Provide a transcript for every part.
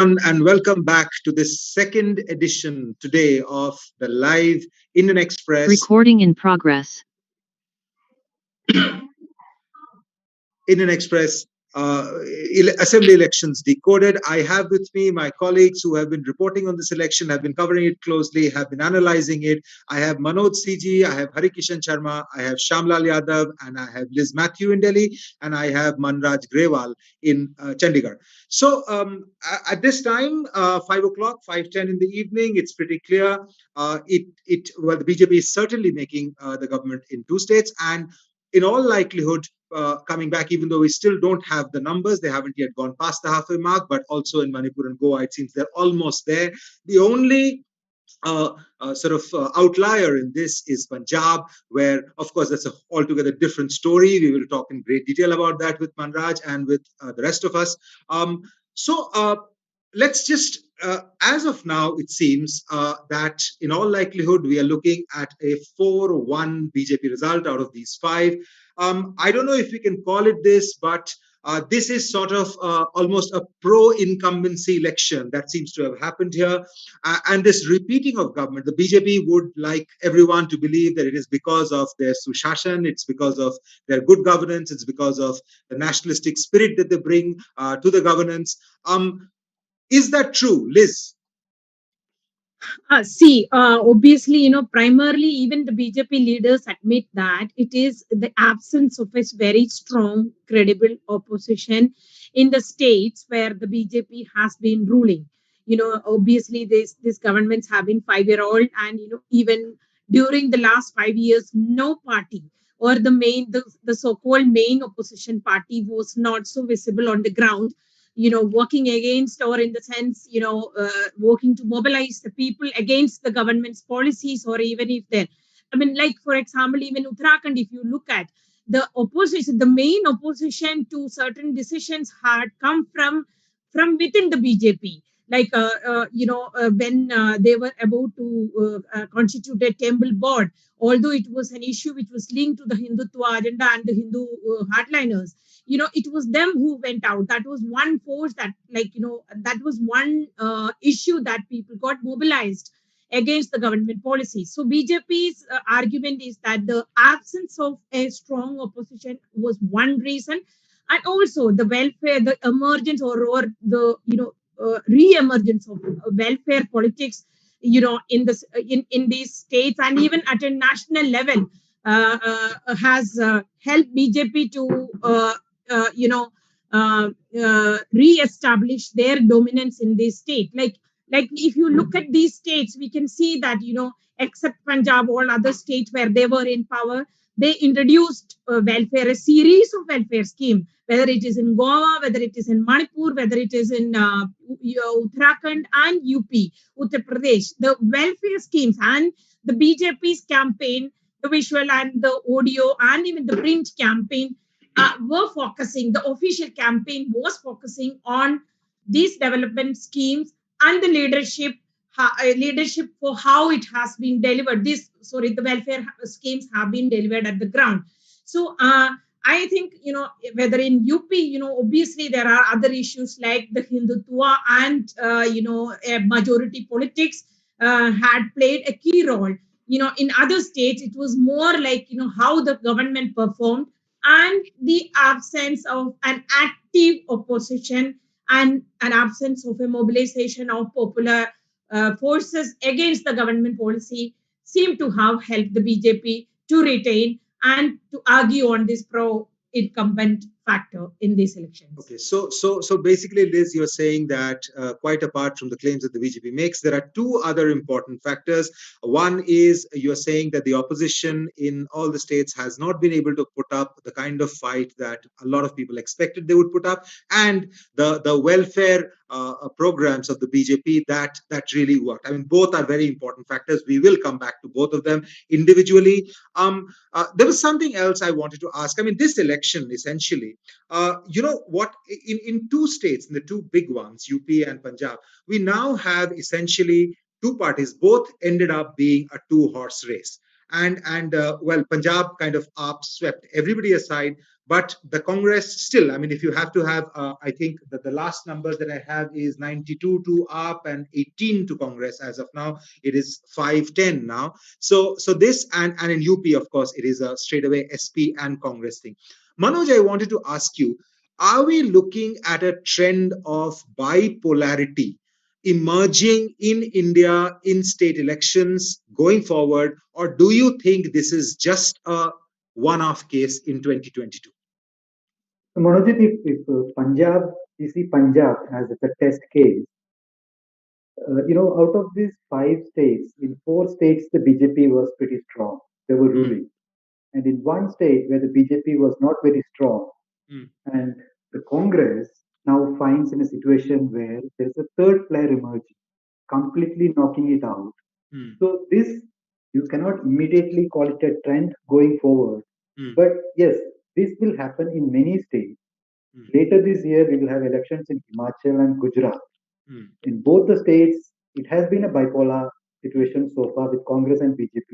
And welcome back to this second edition today of the live Indian Express. Recording in progress. Indian Express Assembly elections decoded. I have with me my colleagues who have been reporting on this election, have been covering it closely, have been analyzing it. I have Manoj CG, I have Harikishan Sharma, I have Shamlal Yadav, and I have Liz Matthew in Delhi, and I have Manraj Grewal in Chandigarh. So at this time, 5 o'clock, 5:10 in the evening, it's pretty clear. Well, the BJP is certainly making the government in two states, and in all likelihood, coming back, even though we still don't have the numbers. They haven't yet gone past the halfway mark, but also in Manipur and Goa, it seems they're almost there. The only outlier in this is Punjab, where, of course, that's a altogether different story. We will talk in great detail about that with Manraj and with the rest of us. So let's just, as of now, it seems that in all likelihood, we are looking at a 4-1 BJP result out of these five. I don't know if we can call it this, but this is sort of almost a pro-incumbency election that seems to have happened here. And this repeating of government, the BJP would like everyone to believe that it is because of their sushashan, it's because of their good governance, it's because of the nationalistic spirit that they bring to the governance. Is that true, Liz? Obviously, primarily even the BJP leaders admit that it is the absence of a very strong, credible opposition in the states where the BJP has been ruling. Obviously, these governments have been 5-year-old, and even during the last 5 years, no party or the so-called main opposition party was not so visible on the ground, working against, or in the sense, working to mobilize the people against the government's policies, or even if they're, like, for example, even Uttarakhand, if you look at the opposition, the main opposition to certain decisions had come from within the BJP. Like, when they were about to constitute a temple board, although it was an issue which was linked to the Hindutva agenda and the Hindu hardliners, it was them who went out. That was one force that, that was one issue that people got mobilized against the government policies. So BJP's argument is that the absence of a strong opposition was one reason, and also the welfare, the emergence, or the re-emergence of welfare politics, in these states, and even at a national level, has helped BJP to re-establish their dominance in this state. Like if you look at these states, we can see that, except Punjab, all other states where they were in power, they introduced a series of welfare schemes, whether it is in Goa, whether it is in Manipur, whether it is in Uttarakhand and UP, Uttar Pradesh. The welfare schemes and the BJP's campaign, the visual and the audio and even the print campaign, the official campaign was focusing on these development schemes and the leadership for how it has been delivered. The welfare schemes have been delivered at the ground. So I think, whether in UP, obviously there are other issues like the Hindutva and, majority politics had played a key role. In other states, it was more like, how the government performed and the absence of an active opposition and an absence of a mobilization of popular forces against the government policy seem to have helped the BJP to retain and to argue on this pro-incumbent factor in these elections. Okay, so basically, Liz, you're saying that quite apart from the claims that the BJP makes, there are two other important factors. One is you're saying that the opposition in all the states has not been able to put up the kind of fight that a lot of people expected they would put up, and the welfare programs of the BJP that really worked. I mean, both are very important factors. We will come back to both of them individually. There was something else I wanted to ask. I mean, this election essentially, you know what, in two states, in the two big ones, UP and Punjab, we now have essentially two parties. Both ended up being a two-horse race. And Punjab kind of swept everybody aside, but the Congress still, I mean, if you have to have, I think that the last numbers that I have is 92 to AAP and 18 to Congress as of now. It is 5-10 now. So this, and in UP, of course, it is a straightaway SP and Congress thing. Manoj, I wanted to ask you, are we looking at a trend of bipolarity emerging in India in state elections going forward, or do you think this is just a one-off case in 2022? So, Manojit, if Punjab, you see Punjab as a test case, out of these 5 states, in 4 states, the BJP was pretty strong. They were Mm, ruling. And in one state where the BJP was not very strong, mm, and the Congress now finds in a situation where there's a third player emerging, completely knocking it out. mm, So this, you cannot immediately call it a trend going forward. mm, But yes, this will happen in many states. mm, Later this year, we will have elections in Himachal and Gujarat. mm, In both the states, it has been a bipolar situation so far with Congress and BJP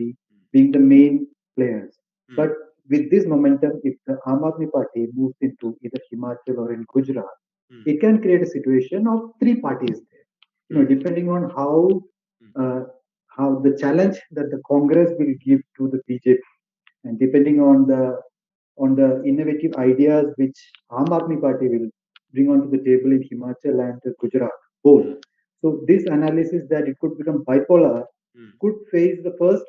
being the main players. mm, But with this momentum, if the Aam Aadmi Party moves into either Himachal or in Gujarat, mm, it can create a situation of 3 parties there. mm, Depending on how mm, uh, how the challenge that the Congress will give to the BJP, and depending on the innovative ideas which Aam Aadmi Party will bring onto the table in Himachal and Gujarat, both. mm, So this analysis that it could become bipolar mm, could face the first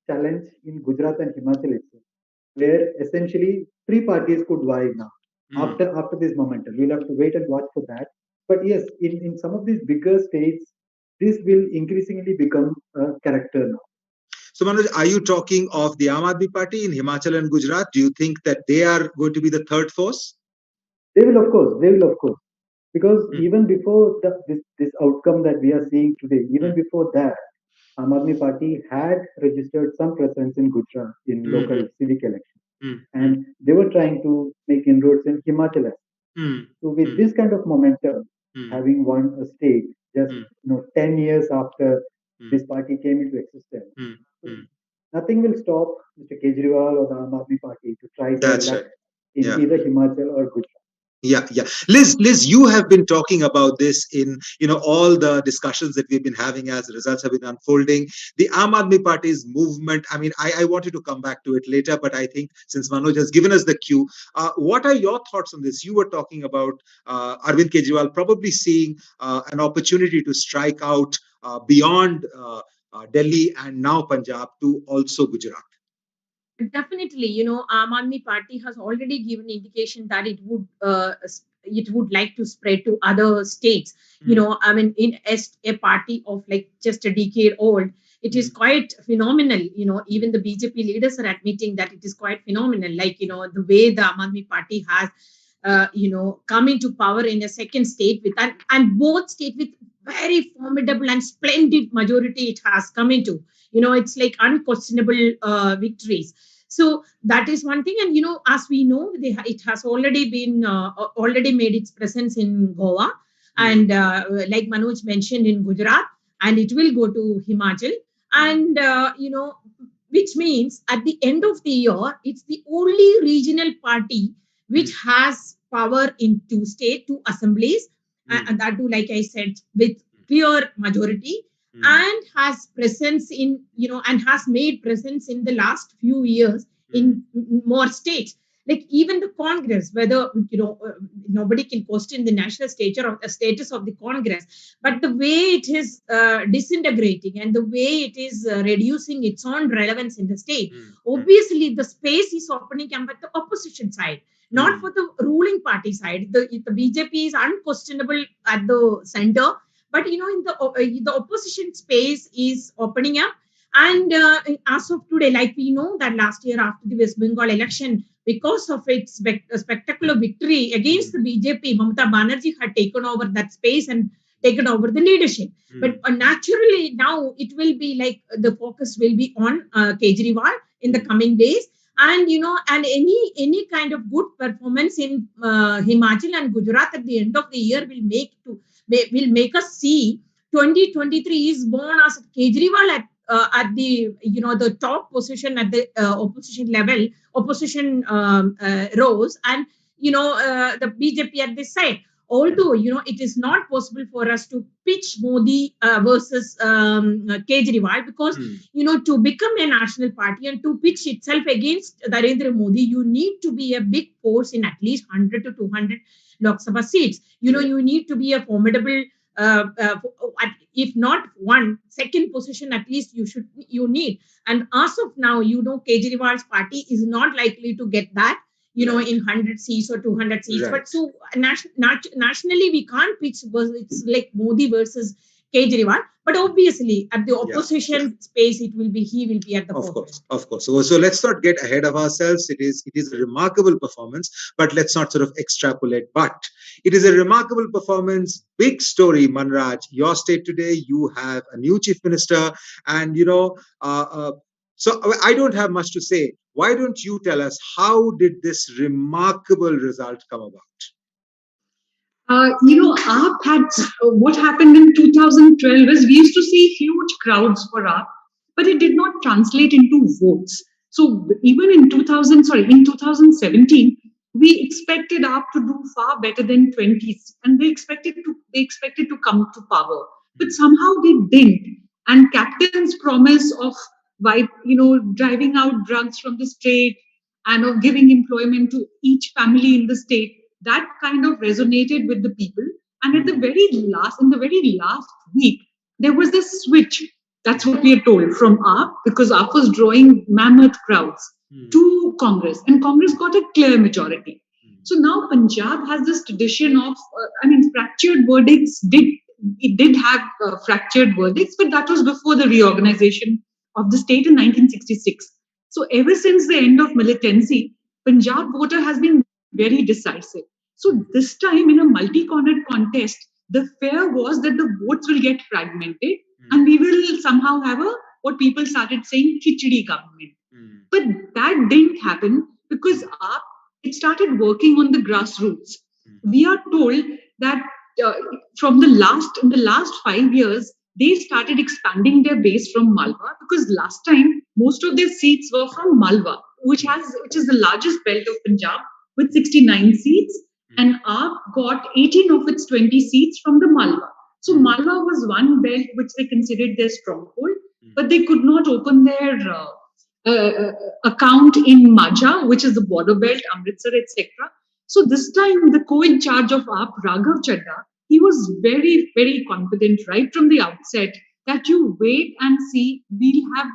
challenge in Gujarat and Himachal itself, where essentially 3 parties could vie now. mm. After this momentum, we'll have to wait and watch for that. But yes, in some of these bigger states, this will increasingly become a character now. So, Manoj, are you talking of the Aam Aadmi Party in Himachal and Gujarat? Do you think that they are going to be the third force? They will of course, because Mm, even before this outcome that we are seeing today, mm, even before that, Aam Aadmi Party had registered some presence in Gujarat in mm, local mm, civic elections, mm, mm, and they were trying to make inroads in Himachal. mm, So with mm, this kind of momentum, mm, having won a state just mm, 10 years after mm, this party came into existence, mm, so mm. nothing will stop Mr. Kejriwal or the Aam Aadmi Party to try their That's luck right. in Yeah. either Himachal or Gujarat. Yeah, yeah. Liz, you have been talking about this in, all the discussions that we've been having as the results have been unfolding. The Aam Aadmi Party's movement, I mean, I wanted to come back to it later, but I think since Manoj has given us the cue, what are your thoughts on this? You were talking about Arvind Kejriwal probably seeing an opportunity to strike out beyond Delhi and now Punjab to also Gujarat. Definitely, Aam Aadmi Party has already given indication that it would like to spread to other states. Mm, I mean, in as a party of like just a decade old, it is mm, quite phenomenal. Even the BJP leaders are admitting that it is quite phenomenal. Like, the way the Aam Aadmi Party has, come into power in a second state with and both state with very formidable and splendid majority it has come into. It's like unquestionable victories. So that is one thing. And as we know, it has already made its presence in Goa, mm, and like Manoj mentioned, in Gujarat, and it will go to Himachal. mm, And which means at the end of the year, it's the only regional party which mm, has power in two assemblies, mm, and that too, like I said, with clear majority, mm, and has presence in, and has made presence in the last few years mm, in more states. Like even the Congress, whether nobody can question the national stature of the status of the Congress, but the way it is disintegrating and the way it is reducing its own relevance in the state, mm, mm, obviously the space is opening up at the opposition side, not mm. for the ruling party side. The BJP is unquestionable at the center, but in the opposition space is opening up. And as of today, like we know that last year after the West Bengal election, because of its spectacular victory against Mm, the BJP, Mamata Banerjee had taken over that space and taken over the leadership. But mm, naturally now it will be like the focus will be on Kejriwal in the mm, coming days. And and any kind of good performance in Himachal and Gujarat at the end of the year will make us see 2023 is born as Kejriwal at at the the top position at the opposition level, opposition rows, and the BJP at this side. Although it is not possible for us to pitch Modi versus Kejriwal, because to become a national party and to pitch itself against Narendra Modi, you need to be a big force in at least 100 to 200 Lok Sabha seats. You need to be a formidable, uh, uh, if not one, second position at least you need. And as of now, Kejriwal's party is not likely to get that, in 100 seats or 200 seats. Right. But so nationally, we can't pitch, it's like Modi versus Kejriwal. But obviously, at the opposition space, he will be at the forefront. Of course. So let's not get ahead of ourselves. It is a remarkable performance, but let's not sort of extrapolate. But it is a remarkable performance. Big story, Manraj. Your state today, you have a new chief minister, and so I don't have much to say. Why don't you tell us, how did this remarkable result come about? AAP had, what happened in 2012 is we used to see huge crowds for AAP, but it did not translate into votes. So even in 2017, we expected AAP to do far better than 20s, and they expected to come to power, but somehow they didn't. And Captain's promise of driving out drugs from the state and of giving employment to each family in the state, that kind of resonated with the people. And in the very last week, there was this switch. That's what we are told from AAP, because AAP was drawing mammoth crowds to Congress, and Congress got a clear majority. So now Punjab has this tradition of, fractured verdicts. It did have fractured verdicts, but that was before the reorganization of the state in 1966. So ever since the end of militancy, Punjab voter has been very decisive. So this time, in a multi-cornered contest, the fear was that the votes will get fragmented and we will somehow have what people started saying, khichdi government. But that didn't happen because it started working on the grassroots. We are told that in the last 5 years, they started expanding their base from Malwa, because last time most of their seats were from Malwa, which is the largest belt of Punjab with 69 seats, and AAP got 18 of its 20 seats from the Malwa. So Malwa was one belt which they considered their stronghold, but they could not open their account in Majha, which is the border belt, Amritsar, etc. So this time, the co-in charge of AAP, Raghav Chadha, he was very, very confident right from the outset that you wait and see, we'll have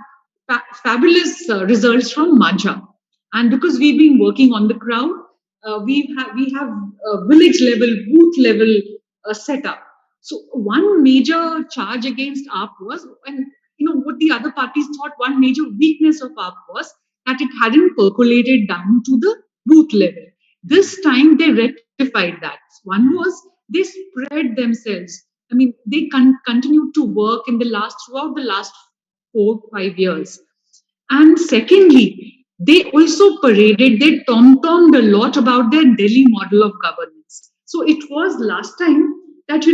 fabulous results from Majha. And because we've been working on the crowd, we have village level, booth level setup. So one major charge against AAP was, and what the other parties thought, one major weakness of AAP was that it hadn't percolated down to the booth level. This time they rectified that. One was they spread themselves. They continued to work throughout the last 4-5 years. And secondly, they also they tom-tommed a lot about their Delhi model of governance. So it was last time that,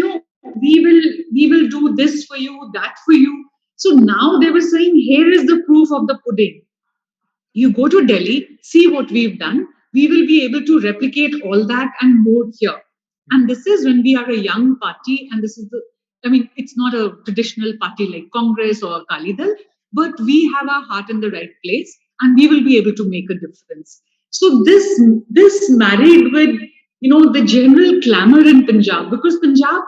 we will do this for you, that for you. So now they were saying, here is the proof of the pudding. You go to Delhi, see what we've done. We will be able to replicate all that and more here. And this is when we are a young party, and this is it's not a traditional party like Congress or Akali Dal, but we have our heart in the right place, and we will be able to make a difference. So this married with the general clamor in Punjab, because Punjab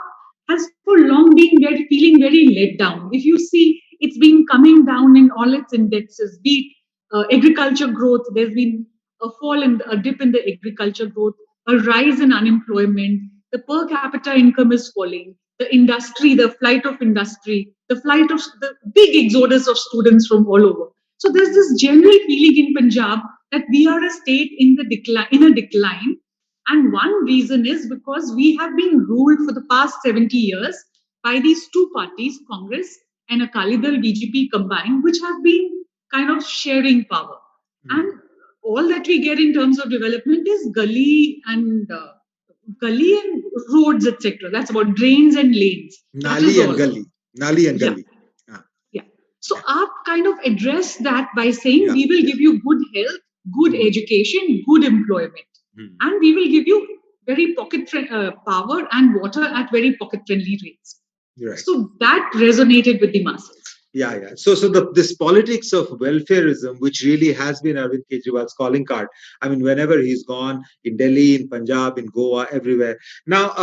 has for long been feeling very let down. If you see, it's been coming down in all its indexes, be it agriculture growth, there's been a dip in the agriculture growth, a rise in unemployment, the per capita income is falling, the industry, the flight of industry, the flight of the big exodus of students from all over. So there's this general feeling in Punjab that we are a state in a decline. And one reason is because we have been ruled for the past 70 years by these two parties, Congress and Akali Dal BJP combined, which have been kind of sharing power. And all that we get in terms of development is gully and roads, etc. That's about drains and lanes. Nali and gully. Yeah. So AAP kind of addressed that by saying Yeah, we will yeah. give you good health, good education, good employment, and we will give you very power and water at very pocket friendly rates. Right. So that resonated with the masses. Yeah, yeah. So this politics of welfareism, which really has been Arvind Kejriwal's calling card. I mean, whenever he's gone in Delhi, in Punjab, in Goa, everywhere. Now,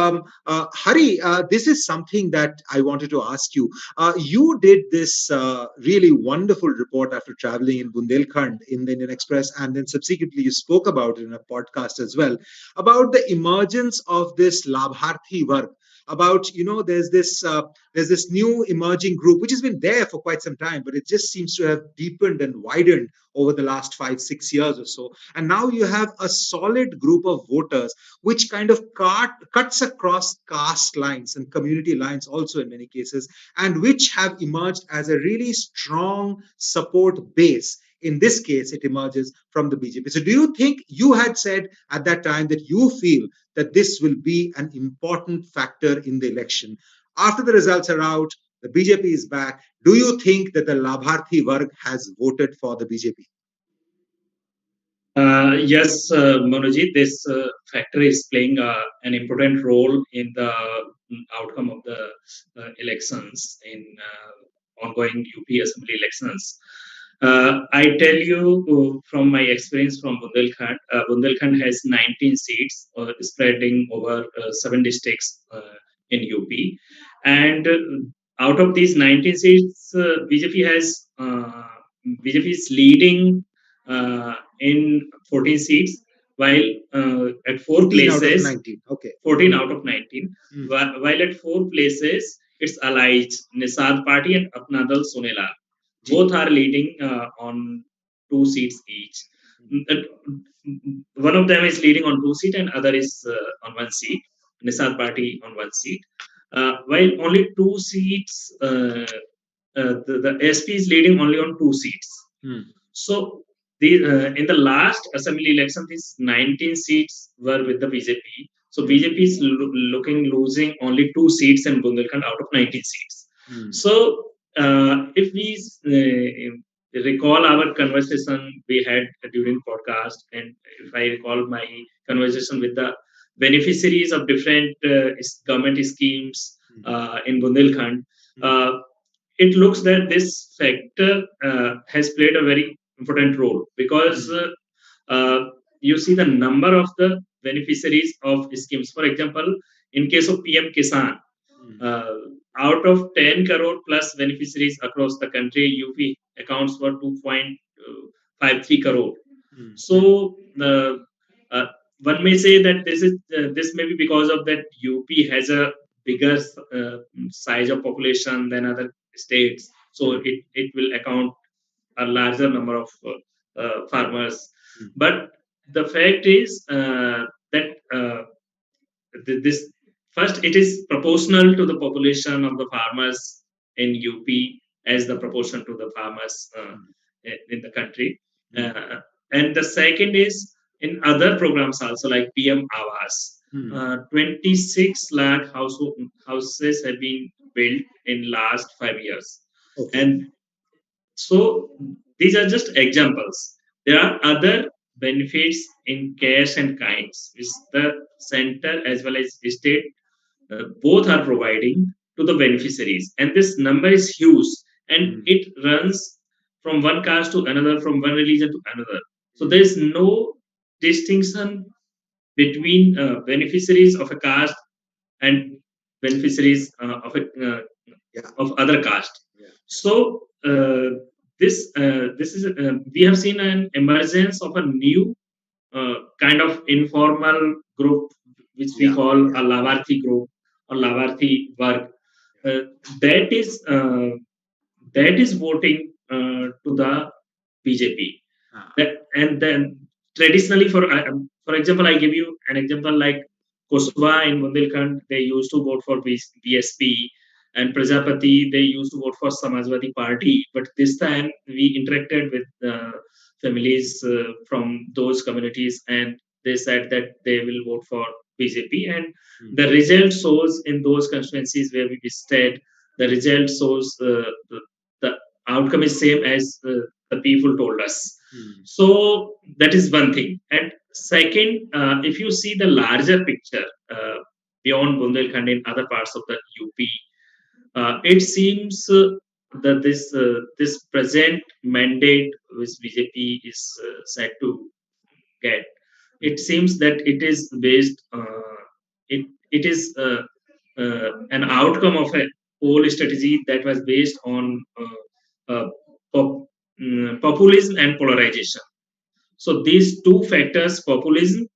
Hari, this is something that I wanted to ask you. You did this really wonderful report after traveling in Bundelkhand in the Indian Express, and then subsequently you spoke about it in a podcast as well about the emergence of this Labharthi Varg. About there's this new emerging group which has been there for quite some time, but it just seems to have deepened and widened over the last 5 6 years or so. And now you have a solid group of voters which kind of cuts across caste lines and community lines also in many cases, and which have emerged as a really strong support base. In this case, it emerges from the BJP. So, do you think you had said at that time that you feel that this will be an important factor in the election? After the results are out, the BJP is back. Do you think that the Labharthi Varg has voted for the BJP? Yes, Manojit, this factor is playing an important role in the outcome of the elections in ongoing UP Assembly elections. I tell you from my experience from Bundelkhand has 19 seats spreading over 7 districts in UP. And out of these 19 seats, BJP is leading in 14 seats, while at 14 out of places, 19. Okay. 14 out of 19, while at 4 places, it's allies, Nisad Party and Apna Dal Sunela. Both are leading on 2 seats each. One of them is leading on 2 seats and other is on 1 seat. Nisad Party on 1 seat. While only 2 seats, the SP is leading only on 2 seats. So in the last assembly election, these 19 seats were with the BJP. So BJP is losing only 2 seats in Bundelkhand out of 19 seats. So if we recall our conversation we had during podcast, and if I recall my conversation with the beneficiaries of different government schemes in Bundelkhand, it looks that this factor has played a very important role, because you see the number of the beneficiaries of schemes. For example, in case of PM Kisan, out of 10 crore plus beneficiaries across the country, UP accounts for 2.53 crore. So one may say that this may be because of that UP has a bigger size of population than other states, so it will account a larger number of farmers. But the fact is that this first, it is proportional to the population of the farmers in UP as the proportion to the farmers in the country. And the second is in other programs also, like PM Awas. 26 lakh houses have been built in last 5 years. Okay. And so these are just examples. There are other benefits in cash and kinds, which the center as well as state both are providing to the beneficiaries. And this number is huge, and it runs from one caste to another, from one religion to another. So there is no distinction between beneficiaries of a caste and beneficiaries of other caste. So this is we have seen an emergence of a new kind of informal group, which we call a Labharthi group or Labharthi Varg. That is voting to the BJP. And then traditionally, for example, I give you an example like Koswa in Bundelkhand, they used to vote for BSP, and Prajapati, they used to vote for Samajwadi Party. But this time we interacted with families from those communities, and they said that they will vote for BJP. And the result shows in those constituencies where we visited, the result shows the outcome is same as the people told us. So that is one thing. And second, if you see the larger picture beyond Bundelkhand in other parts of the UP, it seems that this present mandate which BJP is set to get, it seems that it is based it is an outcome of a whole strategy that was based on populism and polarization. So these two factors, populism,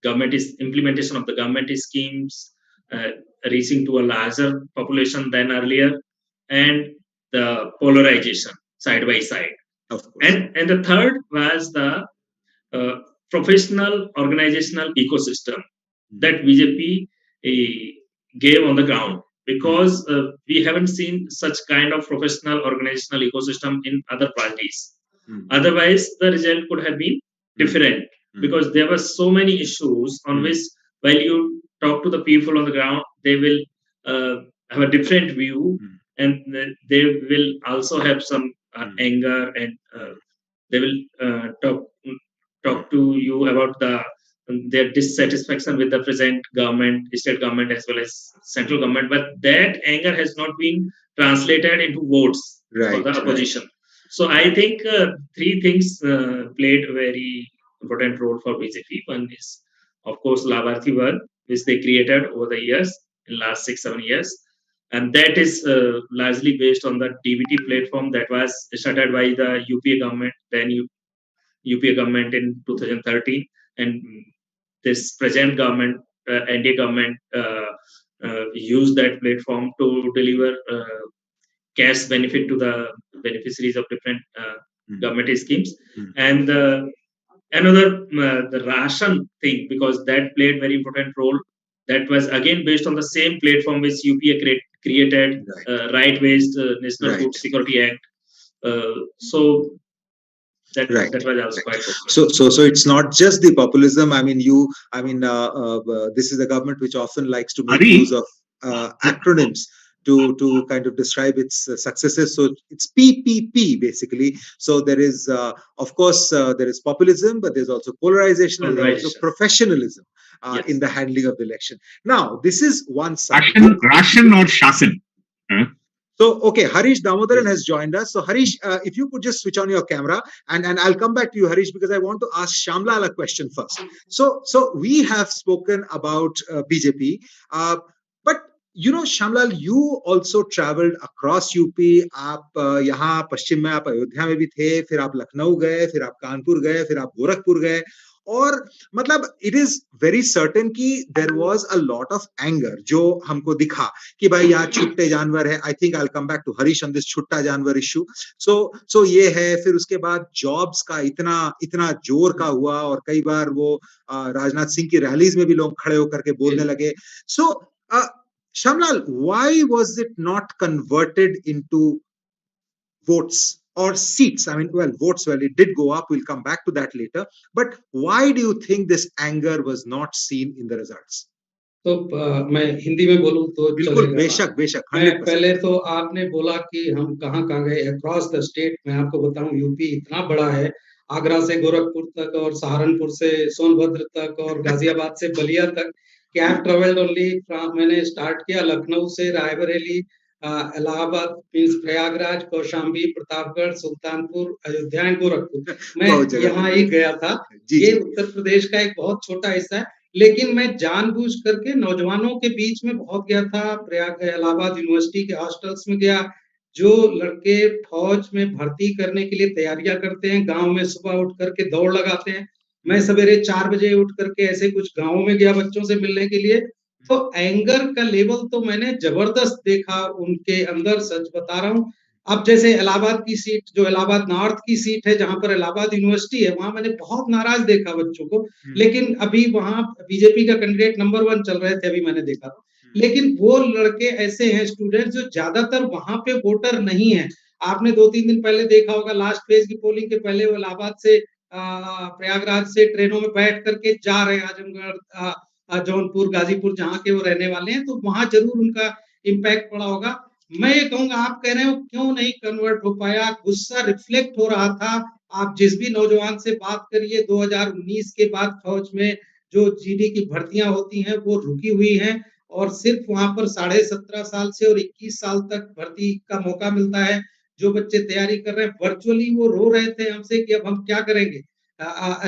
government is implementation of the government schemes, uh, reaching to a larger population than earlier, and the polarization side by side. And the third was the uh, professional organizational ecosystem that BJP gave on the ground, because we haven't seen such kind of professional organizational ecosystem in other parties. Otherwise, the result could have been different, because there were so many issues on which, while you talk to the people on the ground, they will have a different view, and they will also have some anger, and they will talk to you about their dissatisfaction with the present government, state government, as well as central government. But that anger has not been translated into votes for the opposition. So I think three things played a very important role for BJP. One is, of course, Labharthi Varg, which they created over the years, in last 6-7 years. And that is largely based on the DBT platform that was started by the UPA government, then UPA government in 2013. And this present government, NDA government, used that platform to deliver cash benefit to the beneficiaries of different government schemes. And another, the ration thing, because that played very important role. That was again based on the same platform which UPA created, right-based National Food Security Act. So that was also quite focused. So it's not just the populism. I mean, this is a government which often likes to make use of acronyms to kind of describe its successes. So it's PPP basically. So there is, of course, there is populism, but there's also polarization and there's also professionalism in the handling of the election. Now, this is one side. Ration or Shasan? So, okay, Harish Damodaran has joined us. So, Harish, if you could just switch on your camera, and I'll come back to you, Harish, because I want to ask Shamlal a question first. So we have spoken about BJP, but you know, Shamlal, you also traveled across UP. आप यहाँ पश्चिम में आप अयोध्या में भी थे, फिर आप लखनऊ गए, फिर आप कानपुर गए, फिर आप गोरखपुर गए. और मतलब इट इज वेरी सर्टेन कि there was a lot of anger जो हमको दिखा कि भाई यार छुट्टे जानवर है. I think I will come back to Harish on this छुट्टा जानवर इशू. सो ये है. फिर उसके बाद जॉब्स का इतना जोर का हुआ और कई बार वो राजनाथ सिंह की रैलीज में भी लोग खड़े होकर के बोलने लगे. सो Shamlal, why was it not converted into votes or seats? I mean, well, votes, well, it did go up. We'll come back to that later. But why do you think this anger was not seen in the results? तो मैं हिंदी में बोलूं तो बिल्कुल, बेशक 100%. पहले तो आपने बोला कि हम कहाँ गए अक्रॉस द स्टेट. मैं आपको बताऊं, यूपी इतना बड़ा है. आगरा से गोरखपुर तक और सहारनपुर से सोनभद्र तक और गाजियाबाद से बलिया तक. Cab travelled only. मैंने स्टार्ट किया लखनऊ से, रायबरेली, इलाहाबाद, प्रयागराज, कौशाम्बी, प्रतापगढ़, सुल्तानपुर, अयोध्या एंड गोरखपुर. मैं यहाँ ही गया था. ये उत्तर प्रदेश का एक बहुत छोटा हिस्सा है, लेकिन मैं जानबूझ करके नौजवानों के बीच में बहुत गया था. इलाहाबाद यूनिवर्सिटी के हॉस्टल्स में गया. जो लड़के फौज में भर्ती करने के लिए तैयारियां करते हैं, गांव में सुबह उठ करके दौड़ लगाते हैं. मैं सवेरे 4 बजे उठ करके ऐसे कुछ गांवों में गया बच्चों से मिलने के लिए. तो एंगर का लेवल तो मैंने जबरदस्त देखा उनके अंदर, सच बता रहा हूँ. अब जैसे इलाहाबाद की सीट, जो इलाहाबाद नॉर्थ की सीट है, जहां पर इलाहाबाद यूनिवर्सिटी है, वहां मैंने बहुत नाराज देखा बच्चों को. लेकिन अभी वहां बीजेपी का कैंडिडेट नंबर 1 चल रहे थे, अभी मैंने देखा. लेकिन वो लड़के ऐसे हैं, स्टूडेंट, जो ज्यादातर वहां पे वोटर नहीं है. आपने 2-3 दिन पहले देखा होगा, लास्ट फेज की पोलिंग के पहले वो इलाहाबाद से प्रयागराज से ट्रेनों में बैठ करके जा रहे हैं आजमगढ़, जौनपुर, गाजीपुर, जहाँ के वो रहने वाले हैं. तो वहां जरूर उनका इम्पैक्ट पड़ा होगा. मैं ये कहूंगा, आप कह रहे हो क्यों नहीं कन्वर्ट हो पाया, गुस्सा रिफ्लेक्ट हो रहा था। आप जिस भी नौजवान से बात करिए, 2019 के बाद फौज में जो जीडी की भर्तियां होती हैं वो रुकी हुई हैं, और सिर्फ वहां पर 17.5 साल से और 21 साल तक भर्ती का मौका मिलता है। जो बच्चे तैयारी कर रहे हैं वर्चुअली वो रो रहे थे हमसे कि अब हम क्या करेंगे,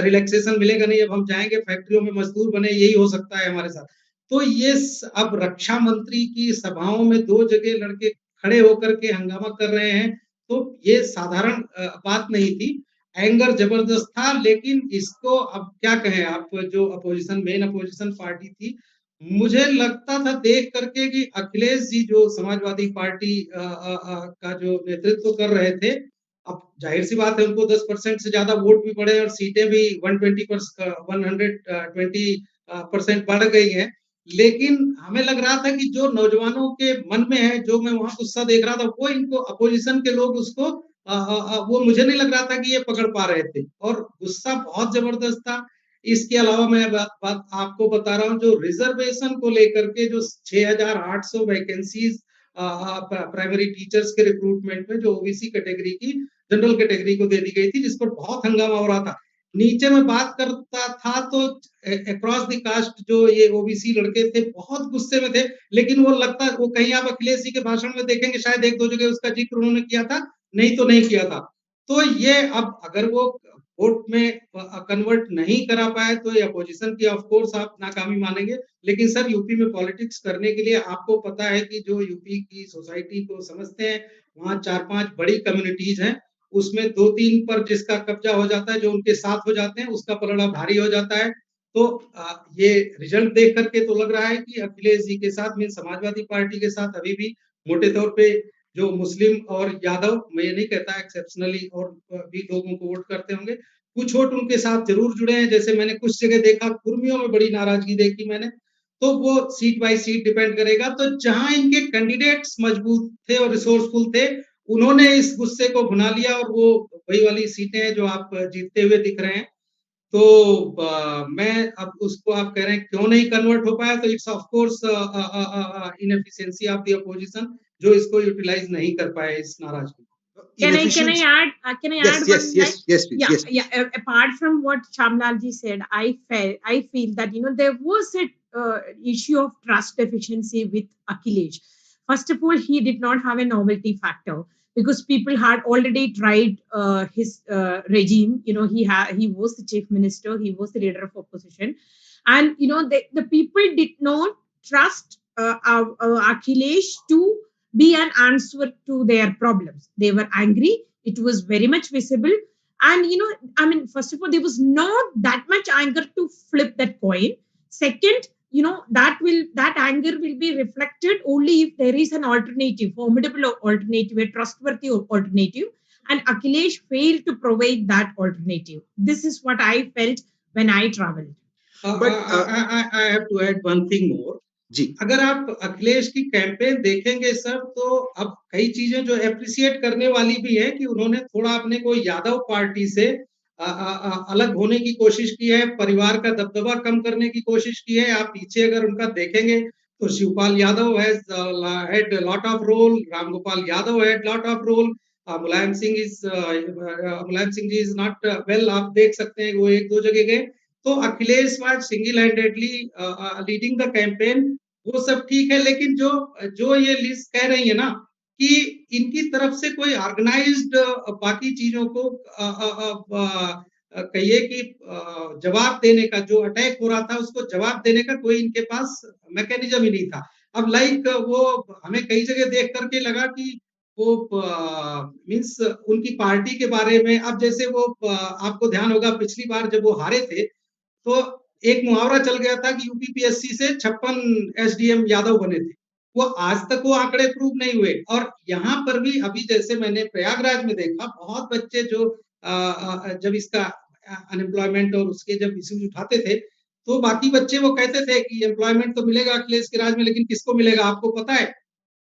रिलैक्सेशन मिलेगा नहीं, अब हम जाएंगे फैक्ट्रियों में मजदूर बने, यही हो सकता है हमारे साथ। तो ये अब रक्षा मंत्री की सभाओं में 2 जगह लड़के खड़े होकर के हंगामा कर रहे हैं, तो ये साधारण बात नहीं थी। एंगर जबरदस्त था, लेकिन इसको अब क्या कहें, आप जो अपोजिशन मेन अपोजिशन पार्टी थी, मुझे लगता था देख करके कि अखिलेश जी जो समाजवादी पार्टी का जो नेतृत्व कर रहे थे, अब जाहिर सी बात है उनको 10% से ज्यादा वोट भी पड़े और सीटें भी 120% बढ़ गई हैं। लेकिन हमें लग रहा था कि जो नौजवानों के मन में है, जो मैं वहां गुस्सा देख रहा था, वो इनको अपोजिशन के लोग उसको वो मुझे नहीं लग रहा था कि ये पकड़ पा रहे थे, और गुस्सा बहुत जबरदस्त था। इसके अलावा मैं बात आपको बता रहा हूँ, जो रिजर्वेशन को लेकर के जो 6,800 वैकेंसीज प्राइमरी टीचर्स के रिक्रूटमेंट में जो ओबीसी कैटेगरी की जनरल कैटेगरी को दे दी गई थी, जिस पर बहुत हंगामा हो रहा था। नीचे में बात करता था तो अक्रॉस द कास्ट जो ये ओबीसी लड़के थे बहुत गुस्से में थे, लेकिन वो कहीं आप अखिलेश जी के भाषण में देखेंगे शायद 1-2 जगह उसका जिक्र उन्होंने किया था, नहीं तो नहीं किया था। तो ये अब अगर वो वोट में कन्वर्ट नहीं करा पाए तो ये अपोजिशन की ऑफ कोर्स आप नाकामी मानेंगे। लेकिन सर, यूपी में पॉलिटिक्स करने के लिए आपको पता है कि जो यूपी की सोसाइटी को समझते हैं, वहाँ 4-5 बड़ी कम्युनिटीज हैं, उसमें 2-3 पर जिसका कब्जा हो जाता है, जो उनके साथ हो जाते हैं, उसका पलड़ा भारी हो जाता है। तो ये रिजल्ट देख करके तो लग रहा है कि अखिलेश जी के साथ, मीन समाजवादी पार्टी के साथ अभी भी मोटे तौर पे जो मुस्लिम और यादव, मैं ये नहीं कहता एक्सेप्शनली और भी लोगों को वोट करते होंगे, कुछ वोट उनके साथ जरूर जुड़े हैं। जैसे मैंने कुछ जगह देखा, कुर्मियों में बड़ी नाराजगी देखी मैंने, तो वो सीट बाय सीट डिपेंड करेगा। तो जहां इनके कैंडिडेट्स मजबूत थे और रिसोर्सफुल थे, उन्होंने इस गुस्से को भुना लिया, और वो वही वाली सीटें हैं जो आप जीतते हुए दिख रहे हैं। तो मैं अब उसको आप कह रहे हैं क्यों नहीं कन्वर्ट हो पाया, तो it's of course inefficiency of the opposition, जो इसको यूटिलाइज नहीं कर पाए इस नाराजगी को। Can I Inefficient. add Yes, one yes, line? yes, yes, please. Yeah, Yes, please. yeah. Apart from what Shamlalji said, I feel that there was a issue of trust deficiency with Akhilesh. First of all, he did not have a novelty factor because people had already tried his regime. He was the chief minister, he was the leader of opposition, and the people did not trust Akhilesh to be an answer to their problems. They were angry. It was very much visible. And, first of all, there was not that much anger to flip that coin. Second, that anger will be reflected only if there is an alternative, formidable alternative, a trustworthy alternative. And Akhilesh failed to provide that alternative. This is what I felt when I traveled. But I have to add one thing more. जी, अगर आप अखिलेश की campaign देखेंगे sir, तो अब कई चीजें जो appreciate करने वाली भी है कि उन्होंने थोड़ा अपने को यादव पार्टी से अलग होने की कोशिश की है, परिवार का दबदबा कम करने की कोशिश की है। आप पीछे अगर उनका देखेंगे तो Shivpal Yadav had lot of role, Ramgopal Yadav had lot of role, Mulayam Singh ji is not well, आप देख सकते हैं वो 1-2 जगह गए। तो Akhilesh was single handedly leading the campaign, वो सब ठीक है। लेकिन जो जो ये लिस्ट कह रही है ना कि इनकी तरफ से कोई ऑर्गेनाइज्ड बाकी चीजों को कहिए कि जवाब देने का, जो अटैक हो रहा था उसको जवाब देने का कोई इनके पास मैकेनिज्म ही नहीं था। अब वो हमें कई जगह देख करके लगा कि वो मीन्स उनकी पार्टी के बारे में, अब जैसे वो आपको ध्यान होगा पिछली बार जब वो हारे थे तो एक मुहावरा चल गया था कि यूपीपीएससी से 56 एसडीएम यादव बने थे। वो आज तक वो आंकड़े प्रूव नहीं हुए। और यहाँ पर भी अभी जैसे मैंने प्रयागराज में देखा, बहुत बच्चे जो जब इसका अनएम्प्लॉयमेंट और उसके जब इश्यूज उठाते थे, तो बाकी बच्चे वो कहते थे कि एम्प्लॉयमेंट तो मिलेगा अखिलेश के राज में, लेकिन किसको मिलेगा आपको पता है।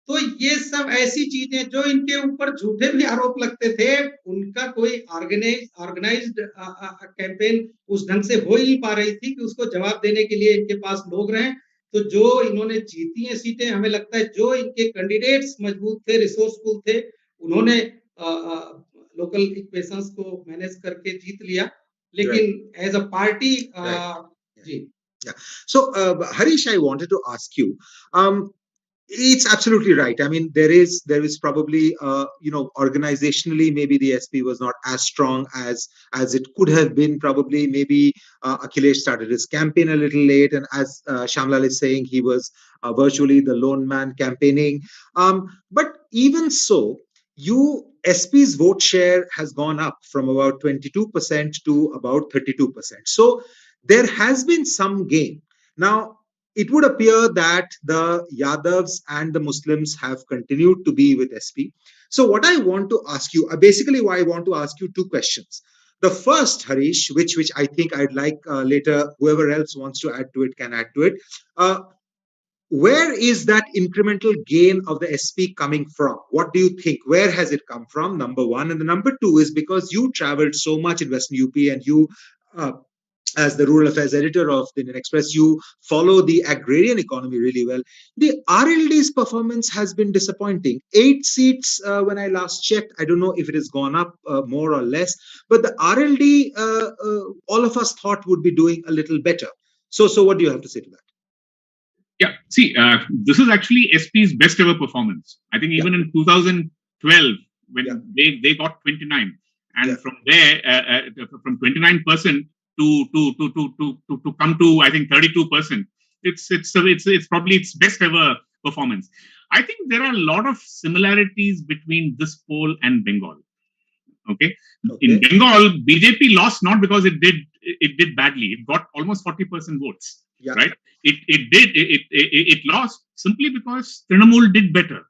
तो ये सब ऐसी चीजें जो इनके ऊपर झूठे भी आरोप लगते थे, उनका कोई ऑर्गेनाइज्ड कैंपेन उस ढंग से हो ही नहीं पा रही थी कि उसको जवाब देने के लिए इनके पास लोग रहे। तो जो इन्होंने जीती हैं सीटें, हमें लगता है जो इनके कैंडिडेट्स मजबूत थे, रिसोर्सफुल थे, उन्होंने लोकल इक्वेशंस को मैनेज करके जीत लिया, लेकिन एज अ पार्टी जी. Yeah. So, Harish, I wanted to ask you. It's absolutely right. I mean, there is probably organizationally maybe the SP was not as strong as it could have been. Probably maybe Akhilesh started his campaign a little late, and as Shamlal is saying, he was virtually the lone man campaigning. But even so, SP's vote share has gone up from about 22% to about 32%. So there has been some gain. Now, it would appear that the Yadavs and the Muslims have continued to be with SP. So, what I want to ask you, basically, why I want to ask you two questions. The first, Harish, which I think I'd like later, whoever else wants to add to it can add to it. Where is that incremental gain of the SP coming from? What do you think? Where has it come from? Number one. And the number two is because you traveled so much in Western UP and you as the rural affairs editor of the Indian Express, you follow the agrarian economy really well. The RLD's performance has been disappointing. 8 seats when I last checked. I don't know if it has gone up more or less, but the RLD, all of us thought would be doing a little better. So what do you have to say to that? Yeah, see, this is actually SP's best ever performance. I think even in 2012, when they got 29, and from there, from 29% to come to I think 32%. It's probably its best ever performance. I think there are a lot of similarities between this poll and Bengal. Okay. In Bengal, BJP lost not because it did badly. It got almost 40% votes. Right. It lost simply because Trinamool did better.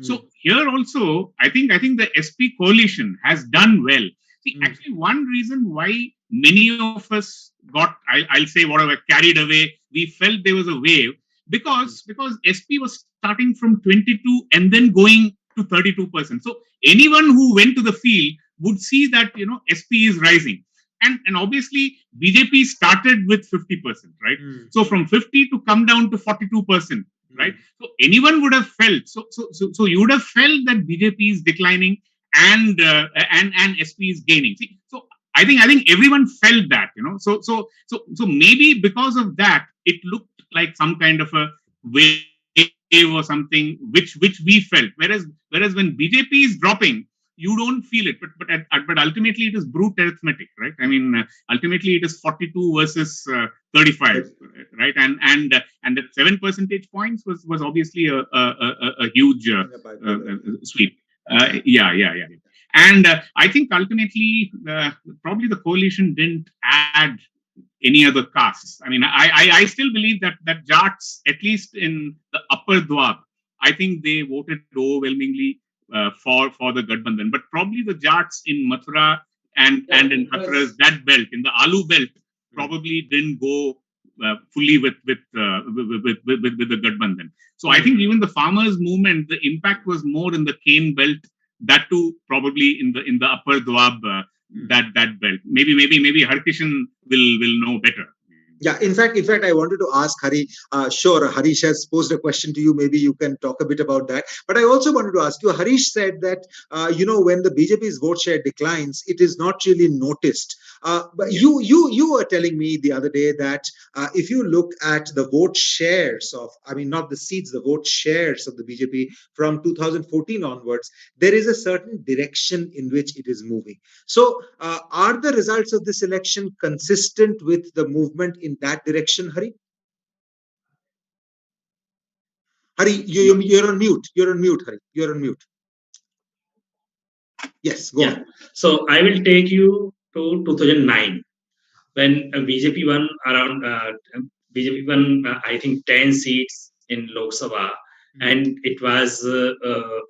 So here also, I think the SP coalition has done well. See, actually, one reason why many of us got, I'll say whatever, carried away, we felt there was a wave because SP was starting from 22 and then going to 32%. So anyone who went to the field would see that, SP is rising. And obviously, BJP started with 50%, right? So from 50 to come down to 42%, right? So anyone would have felt, so you would have felt that BJP is declining and SP is gaining. See, so I think everyone felt that, So maybe because of that, it looked like some kind of a wave or something which we felt. Whereas when BJP is dropping, you don't feel it, but ultimately it is brute arithmetic, right? I mean, ultimately it is 42 versus 35, right? And that 7 percentage points was obviously a huge sweep. And I think ultimately probably the coalition didn't add any other castes. I mean, I still believe that Jats, at least in the upper Dwab, I think they voted overwhelmingly for the Gadbandhan. But probably the Jats in Mathura and in Hathras, that belt, in the Alu belt, probably didn't go fully with the Gadbandhan. So I think even the farmers' movement, the impact was more in the cane belt. That too, probably in the upper Dwab, that belt. Maybe Harkishan will know better. Yeah, in fact, I wanted to ask Hari. Sure, Harish has posed a question to you. Maybe you can talk a bit about that. But I also wanted to ask you. Harish said that when the BJP's vote share declines, it is not really noticed. But you were telling me the other day that if you look at the vote shares not the seats, the vote shares of the BJP from 2014 onwards, there is a certain direction in which it is moving. So, are the results of this election consistent with the movement in that direction, Hari? Hari, you're on mute. You're on mute, Hari. You're on mute. Yes, go on. So I will take you to 2009 when BJP won I think 10 seats in Lok Sabha, and it was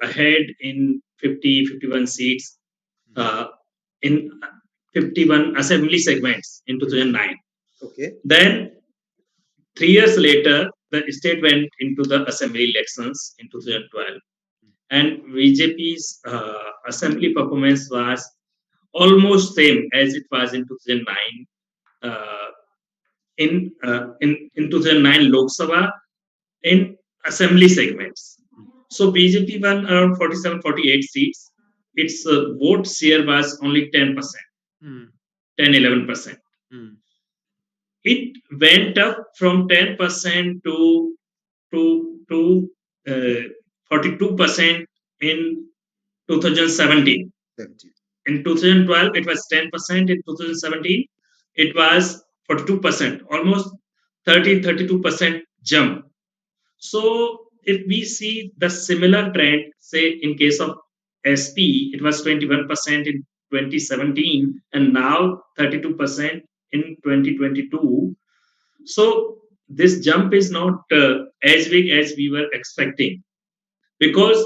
ahead in 51 seats in 51 assembly segments in 2009. Okay. Then 3 years later, the state went into the assembly elections in 2012, and BJP's assembly performance was almost same as it was in 2009. In 2009 Lok Sabha, in assembly segments. So BJP won around 47, 48 seats. Its vote share was only 10%, 10, 11%. It went up from 10% to 42% in 2017. In 2012, it was 10%. In 2017, it was 42%, almost 32% jump. So if we see the similar trend, say in case of SP, it was 21% in 2017 and now 32% in 2022. So this jump is not as big as we were expecting, because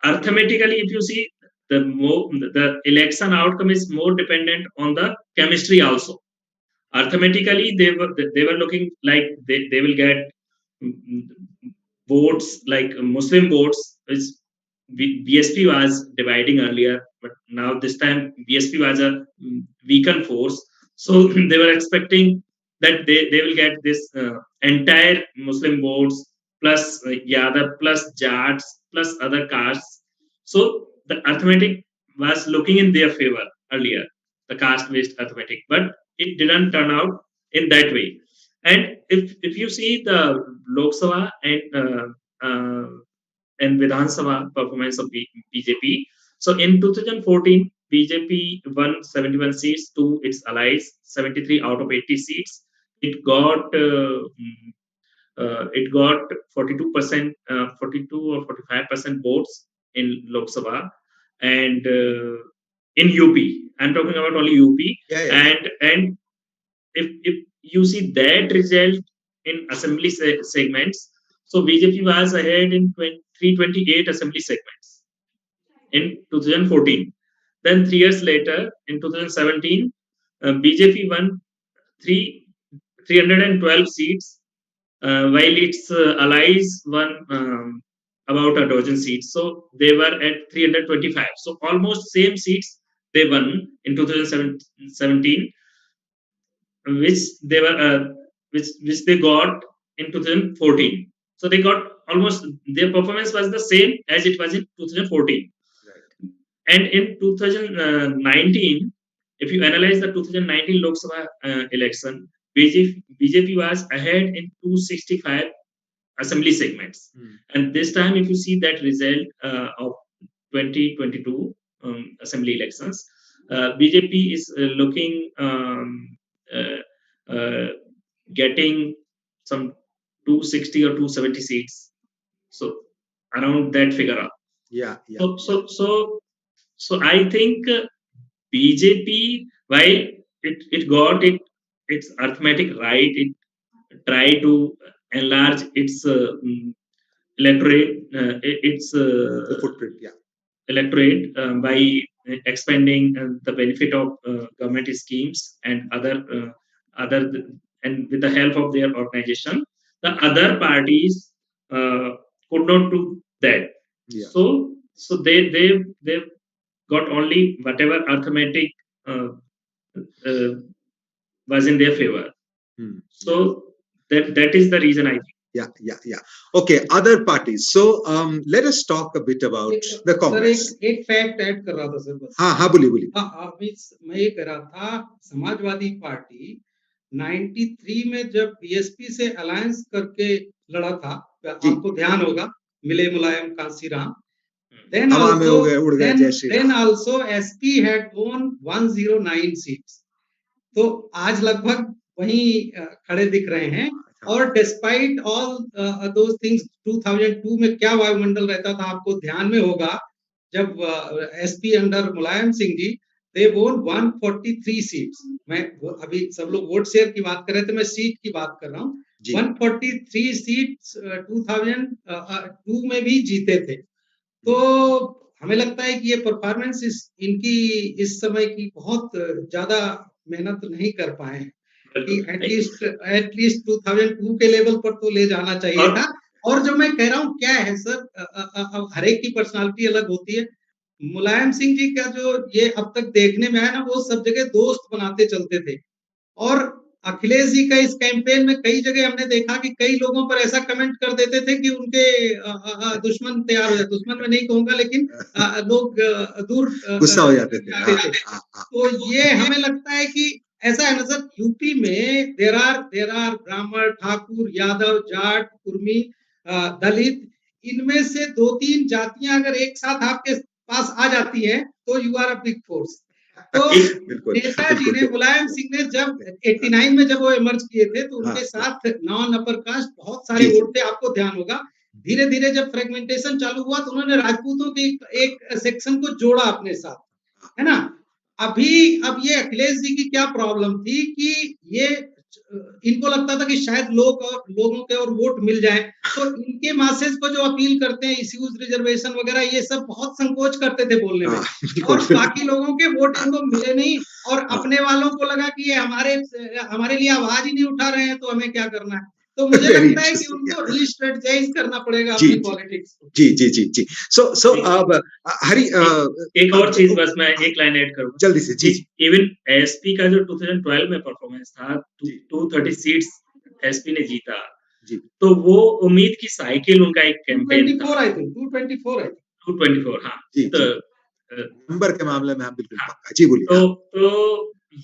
arithmetically, if you see, the election outcome is more dependent on the chemistry also. Arithmetically, they were looking like they will get votes like Muslim votes, which BSP was dividing earlier, but now this time BSP was a weakened force. So they were expecting that they will get this entire Muslim votes plus Yadav plus Jats plus other castes. So the arithmetic was looking in their favor earlier, the caste-based arithmetic, but it didn't turn out in that way. And if you see the Lok Sabha and Vidhan Sabha performance of BJP, so in 2014, BJP won 71 seats to its allies, 73 out of 80 seats. It got 42%, 42 or 45% votes in Lok Sabha, and in UP. I'm talking about only UP. And if you see that result in assembly segments, so BJP was ahead in 328 assembly segments in 2014. Then 3 years later, in 2017, BJP won 312 seats, while its allies won about a dozen seats. So they were at 325. So almost same seats they won in 2017, which they were which they got in 2014. So they got almost, their performance was the same as it was in 2014. And in 2019, if you analyze the 2019 Lok Sabha election, BJP was ahead in 265 assembly segments. And this time, if you see that result of 2022 assembly elections, BJP is looking getting some 260 or 270 seats. So around that figure. So I think BJP, while it got its arithmetic right, it tried to enlarge its electorate, its footprint, electorate by expanding the benefit of government schemes and other and with the help of their organization, the other parties could not do that. So they got only whatever arithmetic was in their favor. So that is the reason, I think. Yeah. Okay, other parties. So let us talk a bit about the Congress. एक fact add कर रहा था sir बस. हाँ बोलिए. मैं ये कह रहा था, समाजवादी पार्टी 93 में जब बीएसपी से अलायंस करके लड़ा था, आपको ध्यान होगा, मिले मुलायम Kanshiram. Then also SP had won 109 seats. तो आज लगभग वहीं खड़े दिख रहे हैं. और डिस्पाइट ऑल दोज थिंग्स, 2002 में क्या वायुमंडल रहता था आपको ध्यान में होगा, जब एसपी अंडर मुलायम सिंह जी, दे वोन 143 सीट्स. मैं अभी सब लोग वोट शेयर की बात कर रहे थे, मैं सीट की बात कर रहा हूँ. 143 सीट्स 2002 में भी जीते थे. तो हमें लगता है कि ये परफॉर्मेंस इनकी इस समय की बहुत ज्यादा मेहनत नहीं कर पाए हैं. एटलीस्ट 2002 के लेवल पर तो ले जाना चाहिए था. और जो मैं कह रहा हूँ क्या है सर, हर एक की पर्सनालिटी अलग होती है. मुलायम सिंह जी का जो ये अब तक देखने में आया ना, वो सब जगह दोस्त बनाते चलते थे. और अखिलेश जी का इस कैंपेन में कई जगह हमने देखा कि कई लोगों पर ऐसा कमेंट कर देते थे कि उनके दुश्मन तैयार हो जाते, दुश्मन में नहीं कहूंगा लेकिन लोग दूर गुस्सा हो जाते थे। तो ये हमें लगता है कि ऐसा है ना सर, यूपी में देर आर ब्राह्मण, ठाकुर, यादव, जाट, कुर्मी, दलित, इनमें से 2-3 जातियां अगर एक साथ आपके पास आ जाती है तो you are a big force. तो नेताजी ने, मुलायम सिंह ने जब 89 में जब वो इमर्ज किए थे तो उनके साथ नॉन अपर कास्ट बहुत सारे वोट थे, आपको ध्यान होगा। धीरे धीरे जब फ्रेगमेंटेशन चालू हुआ तो उन्होंने राजपूतों के एक सेक्शन को जोड़ा अपने साथ, है ना। अब ये अखिलेश जी की क्या प्रॉब्लम थी कि ये इनको लगता था कि शायद लोगों के और वोट मिल जाए, तो इनके मासेस को जो अपील करते हैं इश्यूज, रिजर्वेशन वगैरह, ये सब बहुत संकोच करते थे बोलने में, और बाकी लोगों के वोट इनको मिले नहीं, और अपने वालों को लगा कि ये हमारे लिए आवाज ही नहीं उठा रहे हैं तो हमें क्या करना है। तो मुझे लगता है कि उनको रीस्ट्रेटजाइज करना पड़ेगा अपनी पॉलिटिक्स को। जी। सो अब हरि, एक और चीज बस मैं एक लाइन ऐड करूंगा जल्दी से। जी, इवन एसपी का जो 2012 में परफॉर्मेंस था, 230 सीट्स एसपी ने जीता, तो वो उम्मीद की साइकिल उनका एक कैंपेन था। 224 हाँ, नंबर के मामले में हम बिल्कुल पक्का। जी बोलिए। तो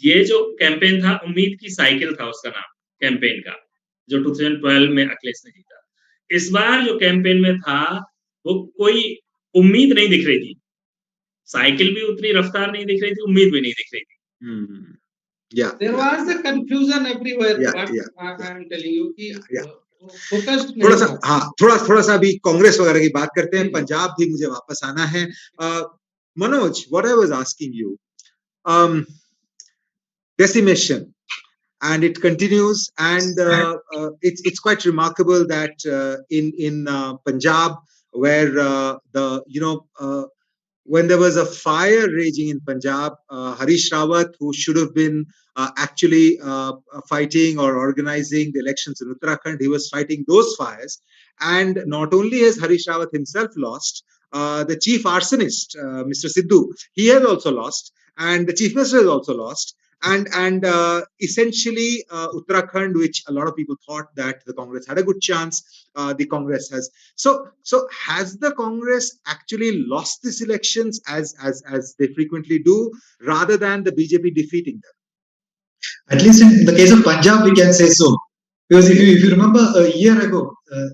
ये जो कैंपेन था, उम्मीद की साइकिल था उसका नाम कैंपेन का, जो 2012 में अखिलेश ने जीता। इस बार जो कैंपेन में था वो कोई उम्मीद नहीं दिख रही थी, साइकिल भी उतनी रफ्तार नहीं दिख रही थी, उम्मीद भी नहीं दिख रही थी। There was a confusion everywhere. I'm telling you कि थोड़ा सा अभी कांग्रेस वगैरह की बात करते हैं। पंजाब भी मुझे वापस आना है। Manoj, what I was asking you, decimation, and it continues, and it's quite remarkable that in Punjab, where when there was a fire raging in Punjab, Harish Rawat, who should have been actually fighting or organizing the elections in Uttarakhand, he was fighting those fires. And not only has Harish Rawat himself lost, the chief arsonist, Mr. Sidhu, he has also lost, and the chief minister has also lost. And essentially, Uttarakhand, which a lot of people thought that the Congress had a good chance, the Congress has. So has the Congress actually lost these elections as they frequently do, rather than the BJP defeating them? At least in the case of Punjab, we can say so. Because if you remember a year ago,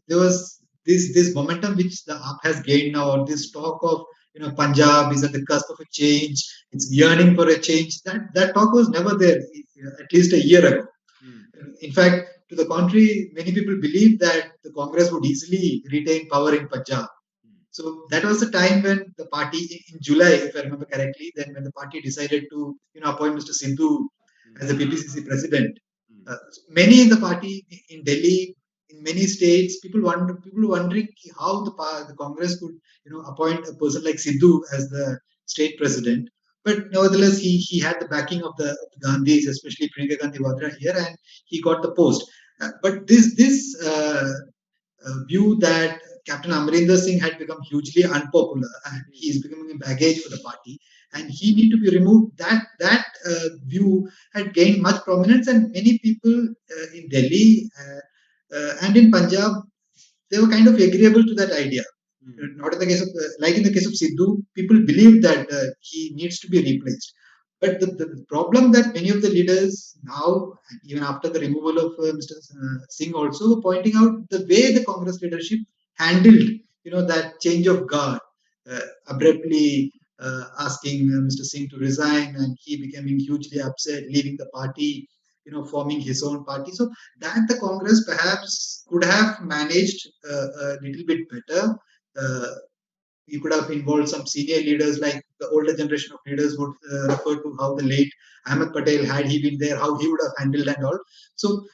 there was this momentum which the AAP has gained now, or this talk of Punjab is at the cusp of a change, it's yearning for a change. That talk was never there, at least a year ago. In fact, to the contrary, many people believed that the Congress would easily retain power in Punjab. So that was the time when the party, in July, if I remember correctly, then when the party decided to appoint Mr. Sidhu as the PPCC president. Many in the party, in Delhi, in many states, people wondering how the Congress could appoint a person like Sidhu as the state president. But nevertheless, he had the backing of the Gandhis, especially Priyanka Gandhi Vadra here, and he got the post. But this view that Captain Amarinder Singh had become hugely unpopular and he is becoming a baggage for the party and he need to be removed, that view had gained much prominence, and many people in Delhi and in Punjab, they were kind of agreeable to that idea. Not in the case of, like in the case of Sidhu, people believe that he needs to be replaced. But the problem that many of the leaders now, even after the removal of Mr. Singh, also were pointing out the way the Congress leadership handled, that change of guard, abruptly asking Mr. Singh to resign, and he becoming hugely upset, leaving the party, forming his own party. So that the Congress perhaps could have managed a little bit better. You could have involved some senior leaders, like the older generation of leaders would refer to how the late Ahmed Patel, had he been there, how he would have handled and all. So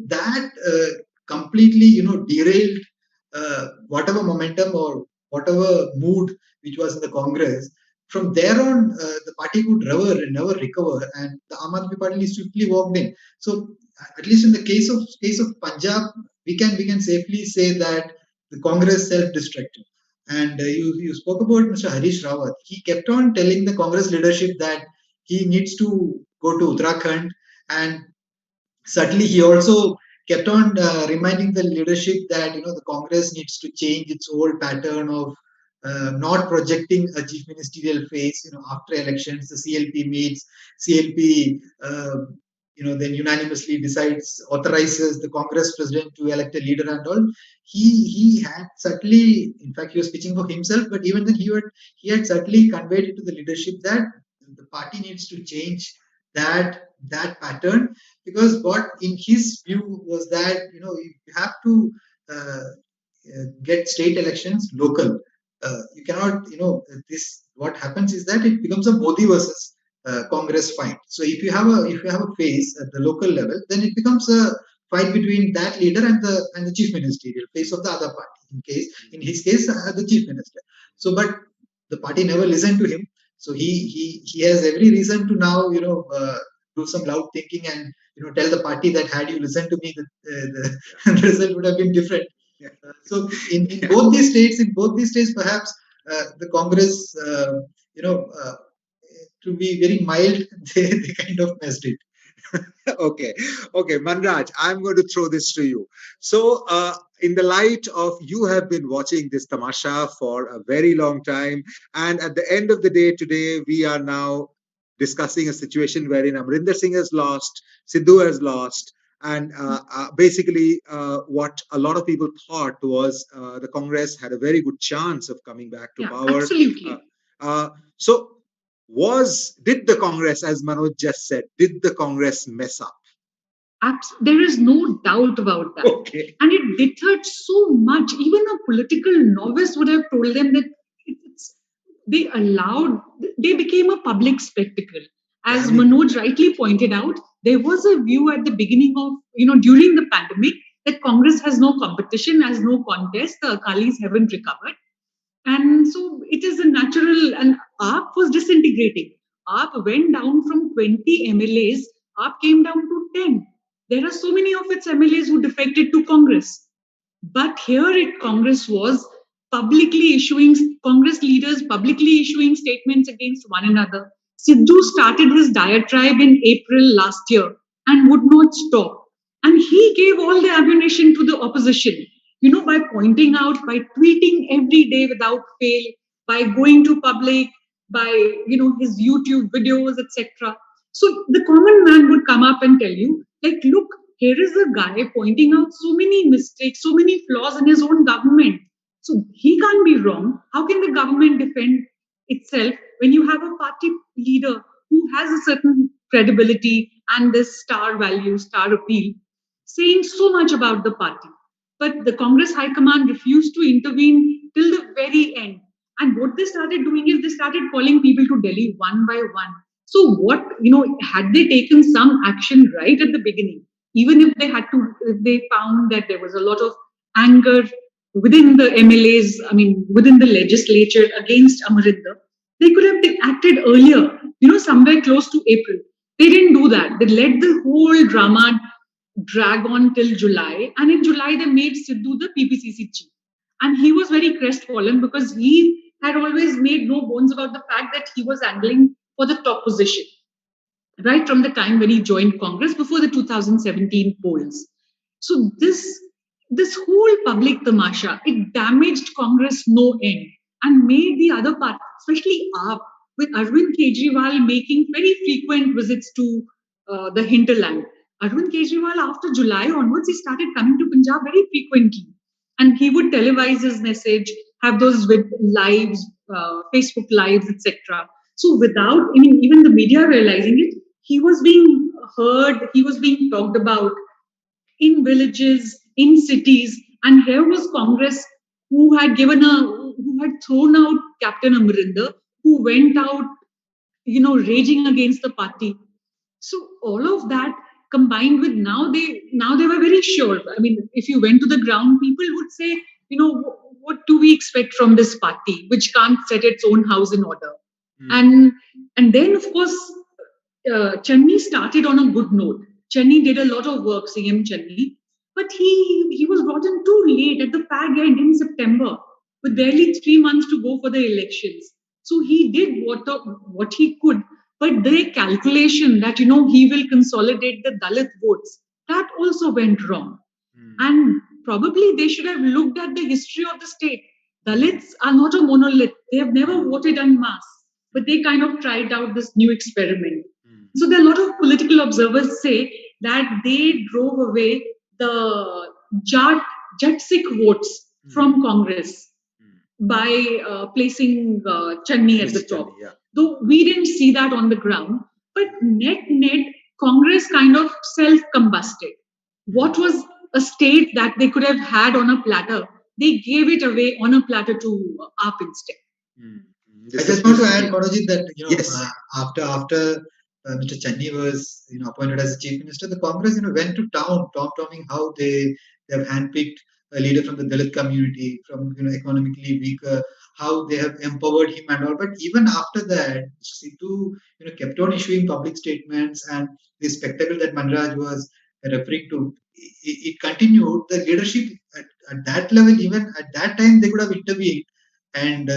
that completely, derailed whatever momentum or whatever mood which was in the Congress. From there on, the party could never recover, and the Aam Aadmi Party swiftly walked in. So, at least in the case of Punjab, we can safely say that the Congress self-destructed. And you spoke about Mr. Harish Rawat. He kept on telling the Congress leadership that he needs to go to Uttarakhand and certainly he also kept on reminding the leadership that the Congress needs to change its old pattern of not projecting a chief ministerial phase. After elections, the CLP meets, CLP then unanimously decides, authorizes the Congress president to elect a leader and all. He had certainly, in fact, he was speaking for himself, but even then he had certainly conveyed it to the leadership that the party needs to change that pattern, because what in his view was that you have to get state elections local. You cannot, this, what happens is that it becomes a Modi versus Congress fight. So if you have a phase at the local level, then it becomes a fight between that leader and the chief ministerial face of the other party. In his case, the chief minister. So, but the party never listened to him. So he has every reason to now do some loud thinking and tell the party that had you listened to me, the result would have been different. So in both these states, perhaps the Congress, to be very mild, they kind of messed it. Okay, Manraj, I'm going to throw this to you. So, in the light of you have been watching this tamasha for a very long time, and at the end of the day today, we are now discussing a situation wherein Amrinder Singh has lost, Sidhu has lost, and basically, what a lot of people thought was the Congress had a very good chance of coming back to power. Absolutely. So, did the Congress, as Manoj just said, did the Congress mess up? There is no doubt about that. Okay. And it deterred so much. Even a political novice would have told them that they became a public spectacle. As Manoj rightly pointed out, there was a view at the beginning of, during the pandemic, that Congress has no competition, has no contest, the Akalis haven't recovered. And so it is a natural, and AAP was disintegrating. AAP went down from 20 MLAs, AAP came down to 10. There are so many of its MLAs who defected to Congress. But here Congress was Congress leaders publicly issuing statements against one another. Sidhu started his diatribe in April last year and would not stop. And he gave all the ammunition to the opposition, by pointing out, by tweeting every day without fail, by going to public, by, his YouTube videos, etc. So the common man would come up and tell you, like, look, here is a guy pointing out so many mistakes, so many flaws in his own government. So he can't be wrong. How can the government defend itself when you have a party leader who has a certain credibility and this star value, star appeal, saying so much about the party? But the Congress High Command refused to intervene till the very end. And what they started doing is they started calling people to Delhi one by one. So had they taken some action right at the beginning, even if they found that there was a lot of anger within the MLAs, within the legislature against Amarinder, they could have acted earlier, somewhere close to April. They didn't do that. They let the whole drama drag on till July. And in July, they made Sidhu the PPCC chief. And he was very crestfallen because he had always made no bones about the fact that he was angling for the top position right from the time when he joined Congress before the 2017 polls. So this whole public tamasha, it damaged Congress no end and made the other party, especially AAP, with Arvind Kejriwal making very frequent visits to the hinterland. Arvind Kejriwal, after July onwards, he started coming to Punjab very frequently. And he would televise his message, have those lives, Facebook lives, etc. So without even the media realizing it, he was being heard, he was being talked about in villages, in cities, and here was Congress who had thrown out Captain Amarinder, who went out, raging against the party. So all of that combined with now they were very sure. If you went to the ground, people would say, what do we expect from this party, which can't set its own house in order? And then of course, Channi started on a good note. Channi did a lot of work, CM Channi, but he was brought in too late at the fag end in September, with barely 3 months to go for the elections. So he did what he could, but the calculation that he will consolidate the Dalit votes that also went wrong. And probably they should have looked at the history of the state. Dalits are not a monolith. They have never voted en masse, but they kind of tried out this new experiment. So there are a lot of political observers say that they drove away the Jat Sikh votes from Congress by placing Channi at the top. Though we didn't see that on the ground, but net, Congress kind of self-combusted. What was a state that they could have had on a platter, they gave it away on a platter to AAP instead. I just want to add, Manojit, that after Mr. Channi was appointed as the chief minister, the Congress went to town, tom-tomming how they have handpicked a leader from the Dalit community, from economically weaker, how they have empowered him and all. But even after that, Sidhu kept on issuing public statements, and the spectacle that Manraj was referring to, it continued. The leadership at that level, even at that time, they could have intervened and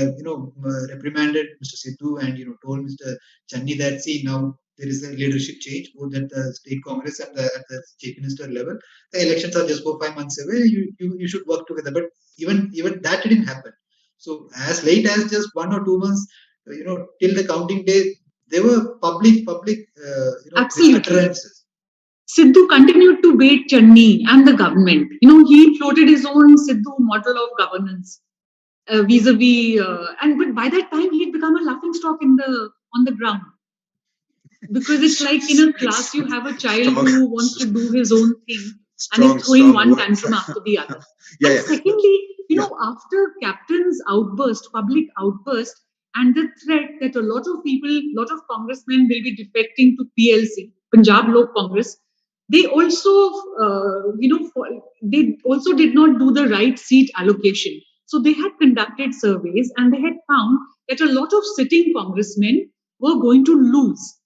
reprimanded Mr. Sidhu and told Mr. Channi that, see, now there is a leadership change both at the state congress and at the chief minister level. The elections are just 4-5 months away. You should work together. But even that didn't happen. So as late as just 1 or 2 months, till the counting day, there were public utterances. Sidhu continued to bait Channi and the government. He floated his own Sidhu model of governance. Vis-a-vis, but by that time he'd become a laughing stock on the ground, because it's like in a class you have a child who wants to do his own thing and is throwing one tantrum after the other. Secondly, after Captain's public outburst, and the threat that a lot of congressmen will be defecting to PLC, Punjab Lok Congress, they also, they also did not do the right seat allocation. So they had conducted surveys and they had found that a lot of sitting congressmen were going to lose.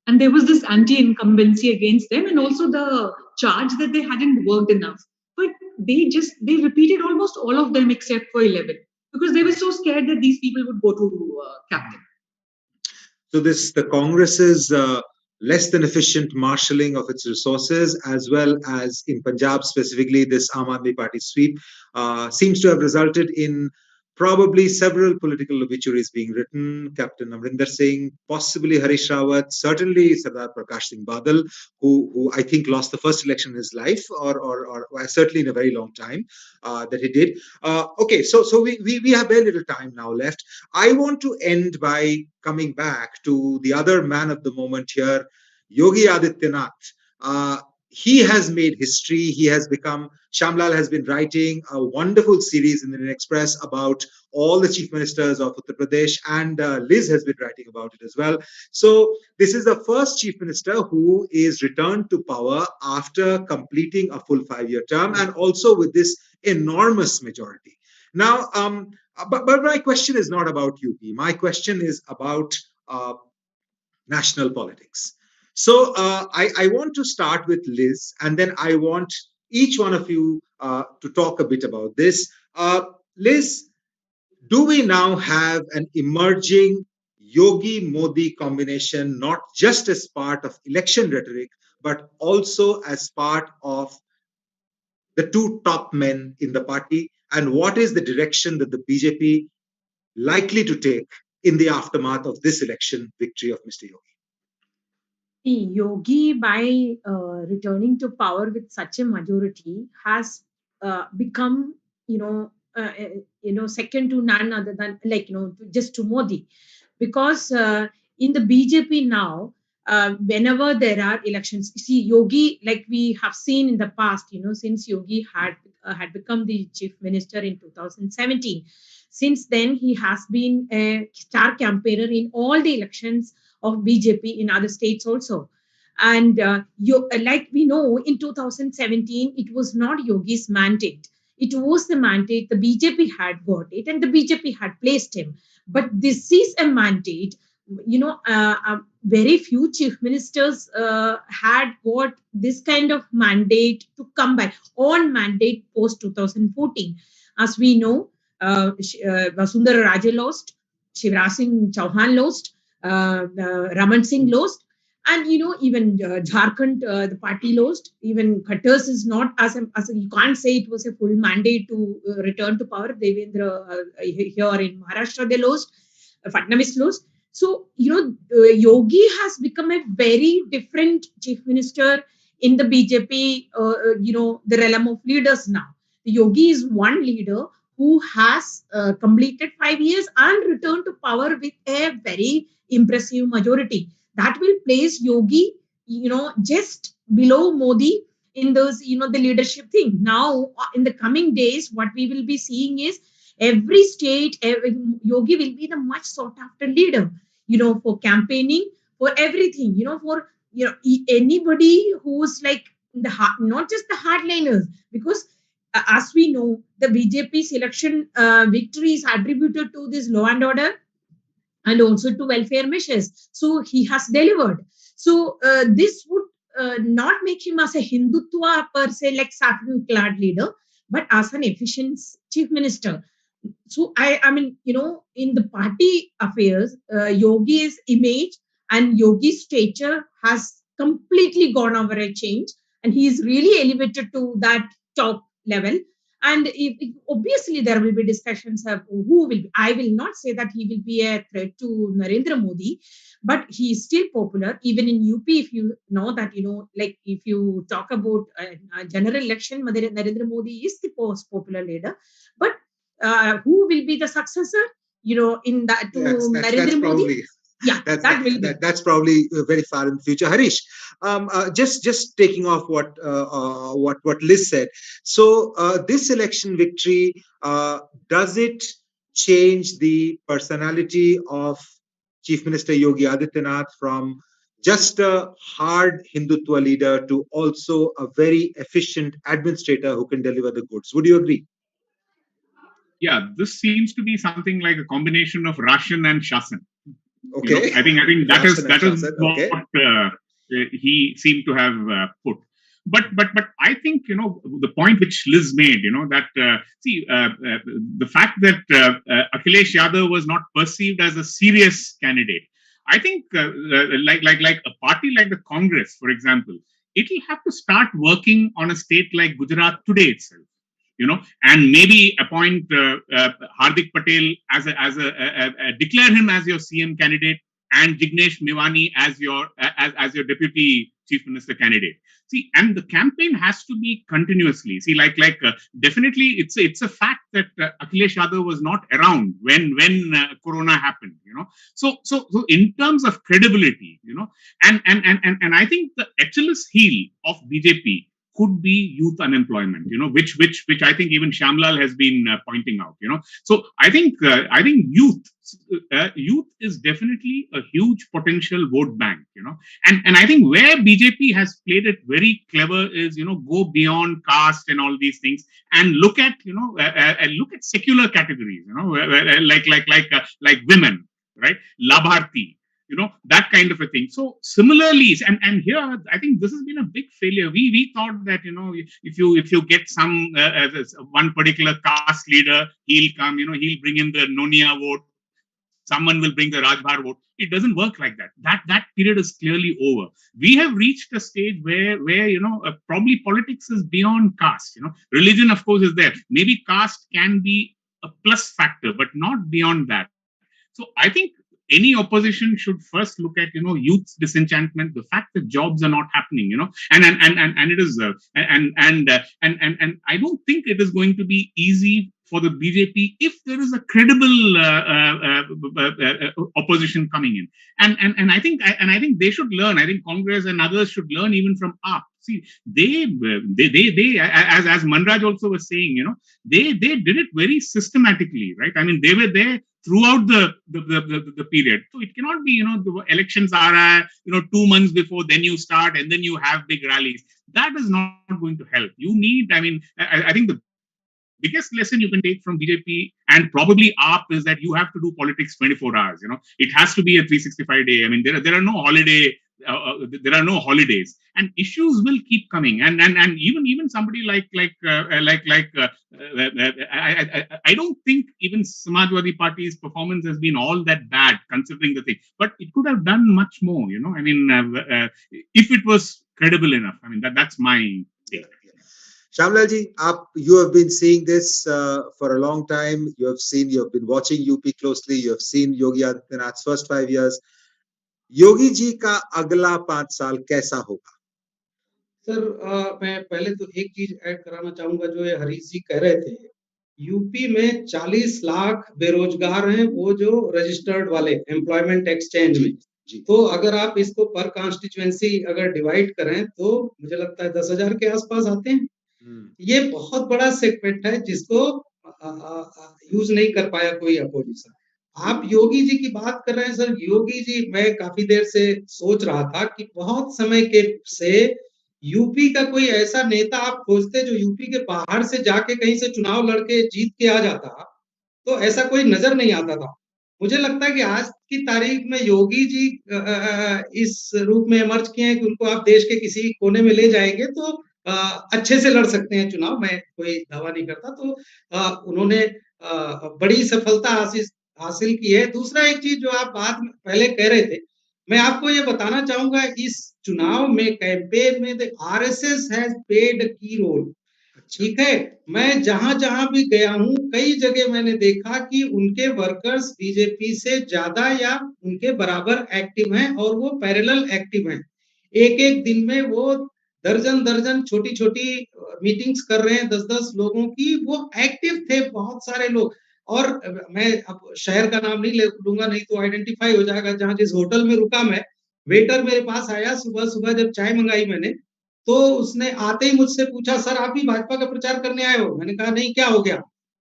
And there was this anti-incumbency against them, and also the charge that they hadn't worked enough. But they repeated almost all of them except for 11, because they were so scared that these people would go to captain. So the Congress's less than efficient marshalling of its resources, as well as in Punjab specifically, this Aam Aadmi Party sweep seems to have resulted in probably several political obituaries being written. Captain Amrinder Singh, possibly Harish Rawat, certainly Sardar Prakash Singh Badal, who I think lost the first election in his life, or certainly in a very long time that he did. Okay, so we have very little time now left. I want to end by coming back to the other man of the moment here, Yogi Adityanath. He has made history. He has become, Shamlal has been writing a wonderful series in the Indian Express about all the chief ministers of Uttar Pradesh, and Liz has been writing about it as well. So this is the first chief minister who is returned to power after completing a full 5-year term, and also with this enormous majority. Now, but my question is not about UP. My question is about national politics. So I want to start with Liz, and then I want each one of you to talk a bit about this. Liz, do we now have an emerging Yogi-Modi combination, not just as part of election rhetoric, but also as part of the two top men in the party? And what is the direction that the BJP likely to take in the aftermath of this election victory of Mr. Yogi? Yogi, by returning to power with such a majority, has become, second to none other than, just to Modi, because in the BJP now, whenever there are elections, see, Yogi, like we have seen in the past, since Yogi had become the chief minister in 2017, since then he has been a star campaigner in all the elections of BJP in other states also. And like we know, in 2017, it was not Yogi's mandate. It was the mandate the BJP had got it, and the BJP had placed him. But this is a mandate, very few chief ministers had got this kind of mandate to come by on mandate post 2014. As we know, Vasundhara Raje lost, Shivraj Singh Chauhan lost, Raman Singh lost, And even Jharkhand, the party lost. Even Khattar's is not you can't say it was a full mandate to return to power. Devendra here in Maharashtra they lost. Fadnavis lost. So Yogi has become a very different chief minister in the BJP. The realm of leaders now. Yogi is one leader who has completed 5 years and returned to power with a very impressive majority that will place Yogi, just below Modi in those, the leadership thing. Now, in the coming days, what we will be seeing is every state, Yogi will be the much sought after leader, for campaigning, for everything, for, anybody who's like the not just the hardliners, because as we know, the BJP's election victory is attributed to this law and order and also to welfare measures. So he has delivered. So this would not make him as a Hindutva per se, like saffron clad leader, but as an efficient chief minister. So I mean, in the party affairs, Yogi's image and Yogi's stature has completely gone over a change, and he is really elevated to that top level. And obviously, there will be discussions of who will be. I will not say that he will be a threat to Narendra Modi, but he is still popular. Even in UP, if you know that, like if you talk about a general election, Narendra Modi is the most popular leader. But who will be the successor, in that to Narendra Modi? Yeah, that's probably very far in the future. Harish, just taking off what Liz said. So this election victory, does it change the personality of Chief Minister Yogi Adityanath from just a hard Hindutva leader to also a very efficient administrator who can deliver the goods? Would you agree? Yeah, this seems to be something like a combination of Russian and Shasan. Okay. I think that is what he seemed to have put. But I think the point which Liz made, that the fact that Akhilesh Yadav was not perceived as a serious candidate. I think like a party like the Congress, for example, it will have to start working on a state like Gujarat today itself. And maybe appoint Hardik Patel as declare him as your CM candidate and Jignesh Mewani as your deputy chief minister candidate. See, and the campaign has to be continuously. See, definitely, it's a fact that Akhilesh Yadav was not around when Corona happened. So in terms of credibility, and I think the Achilles heel of BJP could be youth unemployment, which I think even Shamlal has been pointing out, So I think youth is definitely a huge potential vote bank, and I think where BJP has played it very clever is, go beyond caste and all these things and look at, look at secular categories, like women, right? Labharti. That kind of a thing. So similarly, and here I think this has been a big failure. We thought that if you get some one particular caste leader, he'll come, he'll bring in the Nonia vote, someone will bring the Rajbhar vote. It doesn't work like that. That period is clearly over. We have reached a stage where probably politics is beyond caste. Religion, of course, is there. Maybe caste can be a plus factor, but not beyond that. So I think any opposition should first look at youth's disenchantment, the fact that jobs are not happening, and it is and I don't think it is going to be easy for the BJP if there is a credible opposition coming in, and I think they should learn. I think Congress and others should learn even from AAP. See, they as Manraj also was saying, they did it very systematically, right? I mean, they were there throughout the period. So it cannot be, the elections are, 2 months before, then you start and then you have big rallies. That is not going to help. You need, I think the biggest lesson you can take from BJP and probably AAP is that you have to do politics 24 hours. It has to be a 365 day. I mean, there are no holiday there are no holidays, and issues will keep coming. And even somebody I don't think even Samajwadi Party's performance has been all that bad considering the thing, but it could have done much more. I mean, if it was credible enough. I mean, that's my take. Shamlal ji, you have been seeing this for a long time. You have been watching UP closely. You have seen Yogi Adityanath's first 5 years. Yogi ji का अगला 5 साल कैसा होगा? Sir, मैं पहले तो एक चीज ऐड कराना चाहूंगा, जो ये हरीश जी कह रहे थे, यूपी में 40 लाख बेरोजगार हैं, वो जो रजिस्टर्ड वाले एम्प्लॉयमेंट एक्सचेंज में। तो अगर आप इसको पर कॉन्स्टिट्यूएंसी अगर डिवाइड करें तो मुझे लगता है 10,000 के आसपास आते हैं। ये बहुत बड़ा सेगमेंट है जिसको यूज नहीं कर पाया कोई अपोजिशन। आप योगी जी की बात कर रहे हैं सर, योगी जी, मैं काफी देर से सोच रहा था कि बहुत समय के से यूपी का कोई ऐसा नेता आप खोजते जो यूपी के बाहर से जाके कहीं से चुनाव लड़के जीत के आ जाता, तो ऐसा कोई नजर नहीं आता था। मुझे लगता है कि आज की तारीख में योगी जी इस रूप में इमर्ज किए हैं कि उनको आप देश के किसी कोने में ले जाएंगे तो अच्छे से लड़ सकते हैं चुनाव। मैं कोई दावा नहीं करता। तो उन्होंने बड़ी सफलता हासिल की है। दूसरा एक चीज जो आप बात पहले कह रहे थे, मैं आपको ये बताना चाहूंगा, इस चुनाव में कैंपेन में द आरएसएस हैज प्लेड की रोल। ठीक है, मैं जहां जहां भी गया हूं, कई जगह मैंने देखा कि उनके वर्कर्स बीजेपी से ज्यादा या उनके बराबर एक्टिव हैं और वो पैरेलल एक्टिव हैं। एक एक दिन में वो दर्जन दर्जन छोटी छोटी मीटिंग्स कर रहे हैं, 10-10 लोगों की। वो एक्टिव थे बहुत सारे लोग। और मैं अब शहर का नाम नहीं लूंगा, नहीं तो आइडेंटिफाई हो जाएगा। जहां जिस होटल में रुका मैं, वेटर मेरे पास आया सुबह सुबह, जब चाय मंगाई मैंने, तो उसने आते ही मुझसे पूछा, सर आप भी भाजपा का प्रचार करने आए हो? मैंने कहा नहीं, क्या हो गया?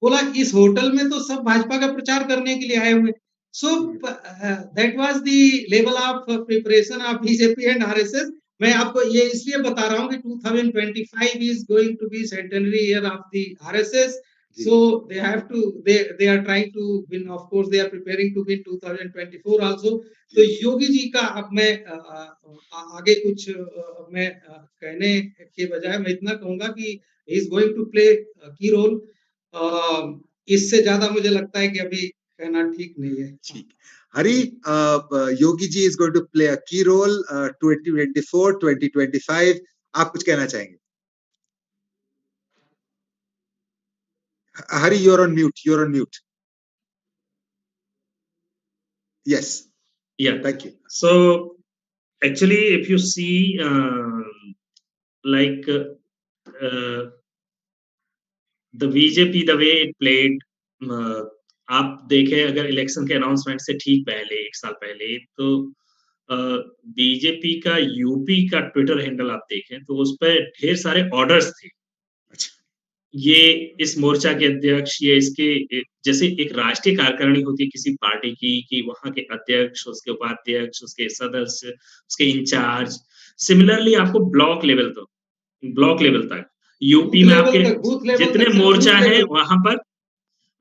बोला, इस होटल में तो सब भाजपा का प्रचार करने के लिए आए हुए। So that was the level of preparation of BJP and RSS. मैं आपको ये इसलिए बता रहा हूँ कि 2025 is going to be centenary year of the RSS. So they are trying to win. Of course, they are preparing to win 2024 also. तो योगी जी का अब मैं आगे कुछ मैं कहने के बजाय मैं इतना कहूंगा कि he is going to play a key role. इससे ज्यादा मुझे लगता है कि अभी कहना ठीक नहीं है। ठीक, हरी, Yogi ji is going to play a key role 2024, 2025. आप कुछ कहना चाहेंगे? Hari, you're on mute. You're on mute. Yes. Yeah. Thank you. So, actually, if you see, the BJP, the way it played, आप देखें अगर इलेक्शन के अनाउंसमेंट से ठीक पहले, 1 साल पहले, तो बीजेपी का यूपी का ट्विटर हैंडल आप देखें तो उस पर ढेर सारे ऑर्डर्स थे। ये इस मोर्चा के अध्यक्ष, ये इसके जैसे एक राष्ट्रीय कार्यकारिणी होती है किसी पार्टी की, कि वहां के अध्यक्ष, उसके उपाध्यक्ष, उसके सदस्य, उसके इंचार्ज, सिमिलरली आपको ब्लॉक लेवल तक यूपी में आपके जितने मोर्चा है वहां पर,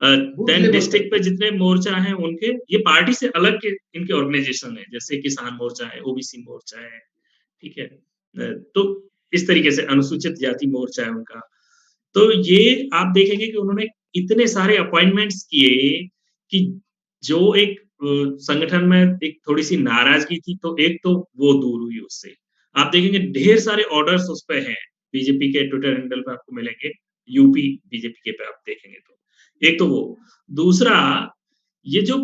देन डिस्ट्रिक्ट पे जितने मोर्चा हैं उनके, ये पार्टी से अलग के इनके ऑर्गेनाइजेशन है, जैसे किसान मोर्चा है, ओबीसी मोर्चा है, ठीक है, तो इस तरीके से अनुसूचित जाति मोर्चा है उनका। तो ये आप देखेंगे कि उन्होंने इतने सारे अपॉइंटमेंट्स किए कि जो एक संगठन में एक थोड़ी सी नाराजगी थी, तो एक तो वो दूर हुई उससे। आप देखेंगे ढेर सारे ऑर्डर्स उस पे हैं, बीजेपी के ट्विटर हैंडल पे आपको मिलेंगे, यूपी बीजेपी के पे आप देखेंगे तो एक तो वो। दूसरा, ये जो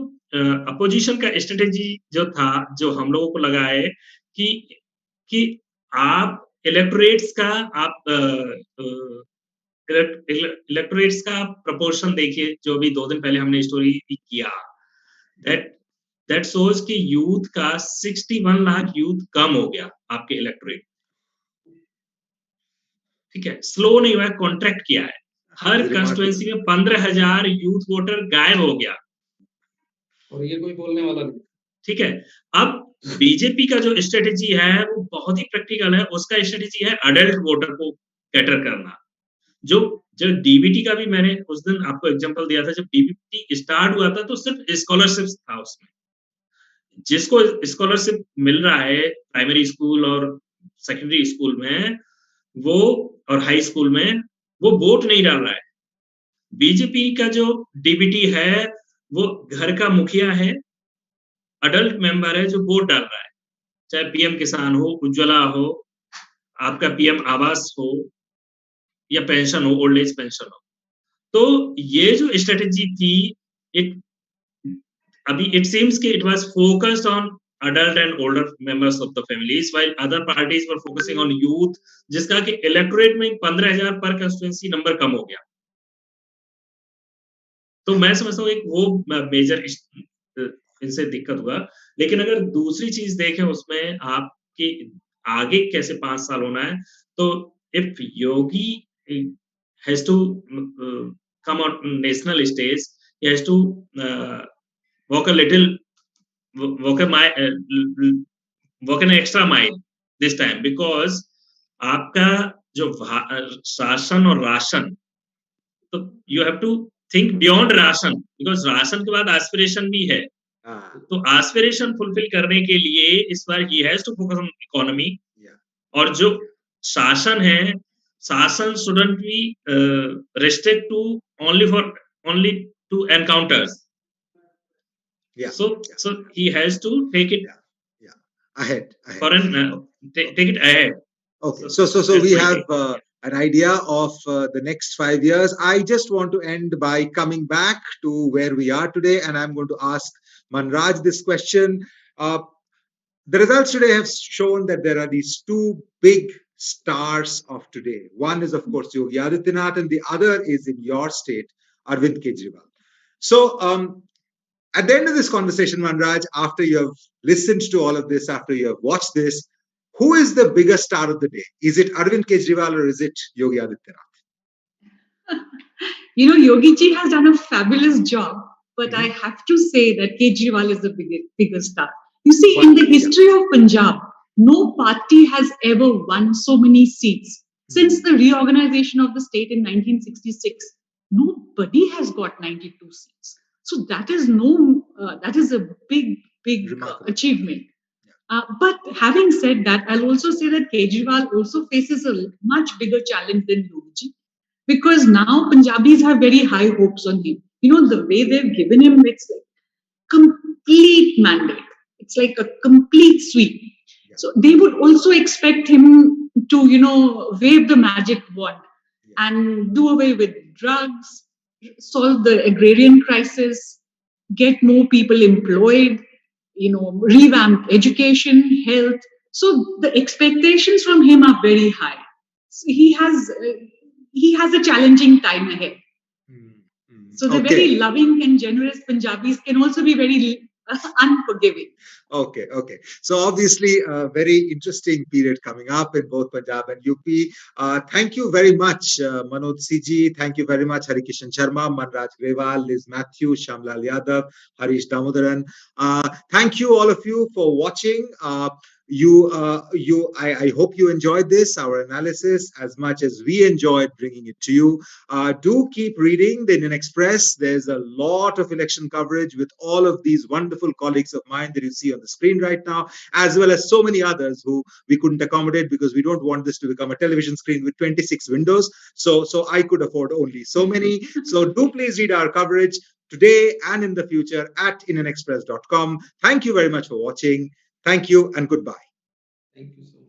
अपोजिशन का स्ट्रेटेजी जो था, जो हम लोगों को लगा है कि आप इलेक्टोरेट्स का इलेक्टोरेट्स का प्रपोर्शन देखिए, जो अभी 2 दिन पहले हमने स्टोरी किया, दैट शोज कि यूथ का 61 लाख यूथ कम हो गया आपके इलेक्टोरेट। ठीक है, स्लो नहीं हुआ, कॉन्ट्रैक्ट किया है। हर कंस्टिट्यूएंसी में 15,000 यूथ वोटर गायब हो गया, और ये कोई बोलने वाला नहीं। ठीक है, अब बीजेपी का जो स्ट्रेटेजी है वो बहुत ही प्रैक्टिकल है। उसका स्ट्रेटेजी है अडल्ट वोटर को कैटर करना। जो डीबीटी का भी मैंने उस दिन आपको एग्जांपल दिया था, जब डीबीटी स्टार्ट हुआ था तो सिर्फ स्कॉलरशिप था उसमें। जिसको स्कॉलरशिप मिल रहा है प्राइमरी स्कूल और सेकेंडरी स्कूल में, वो और हाई स्कूल में, वो वोट नहीं डाल रहा है। बीजेपी का जो डीबीटी है वो घर का मुखिया है, अडल्ट मेंबर है जो वोट डाल रहा है, चाहे पीएम किसान हो, उज्ज्वला हो, आपका पीएम आवास हो या पेंशन हो, ओल्ड एज पेंशन हो। तो ये जो स्ट्रेटेजी थी, इट अभी इट सीम्स कि it was focused on adult and older members of the families, while other parties were focusing on youth, जिसका कि इलेक्टोरेट में 15,000 पर कंस्टिट्यूएंसी नंबर कम हो गया। तो मैं समझता हूँ एक वो मेजर इनसे दिक्कत हुआ। लेकिन अगर दूसरी चीज देखें उसमें आपके आगे कैसे 5 साल होना है, तो if Yogi has to come on national stage, he has to walk a little walk a mile, walk an extra mile this time, because आपका जो शासन और राशन, तो you have to think beyond ration, because ration के बाद aspiration भी है। तो एस्पिरेशन फुलफिल करने के लिए इस बार ही has to focus on economy. और जो शासन है, शासन shouldn't be restrict to only to encounters. So he has to take it ahead. For take it ahead. Okay, so we have an idea of the next 5 years. I just want to end by coming back to where we are today, and I'm going to ask Manraj this question. The results today have shown that there are these two big stars of today. One is, of course, Yogi Adityanath, and the other is in your state, Arvind Kejriwal. So, at the end of this conversation, Manraj, after you have listened to all of this, after you have watched this, who is the biggest star of the day? Is it Arvind Kejriwal or is it Yogi Adityanath? Yogi ji has done a fabulous job, but I have to say that Kejriwal is the biggest star. You see, in the history of Punjab, no party has ever won so many seats. Since the reorganization of the state in 1966, nobody has got 92 seats. So that is a big achievement. But having said that, I'll also say that Kejriwal also faces a much bigger challenge than Yogi, because now Punjabis have very high hopes on him. The way they've given him, it's like complete mandate. It's like a complete sweep. So they would also expect him to, wave the magic wand and do away with drugs, solve the agrarian crisis, get more people employed, revamp education, health. So the expectations from him are very high. So he has a challenging time ahead. So the very loving and generous Punjabis can also be very unforgiving. Okay. So obviously a very interesting period coming up in both Punjab and UP. Thank you very much, Manoj CG. Thank you very much, Harikishan Sharma, Manraj Grewal, Liz Matthew, Shamlal Yadav, Harish Damodaran. Thank you all of you for watching. I hope you enjoyed this, our analysis, as much as we enjoyed bringing it to you. Do keep reading the Indian Express. There's a lot of election coverage with all of these wonderful colleagues of mine that you see on the screen right now, as well as so many others who we couldn't accommodate because we don't want this to become a television screen with 26 windows. So I could afford only so many. So do please read our coverage today and in the future at indianexpress.com. Thank you very much for watching. Thank you and goodbye. Thank you so much.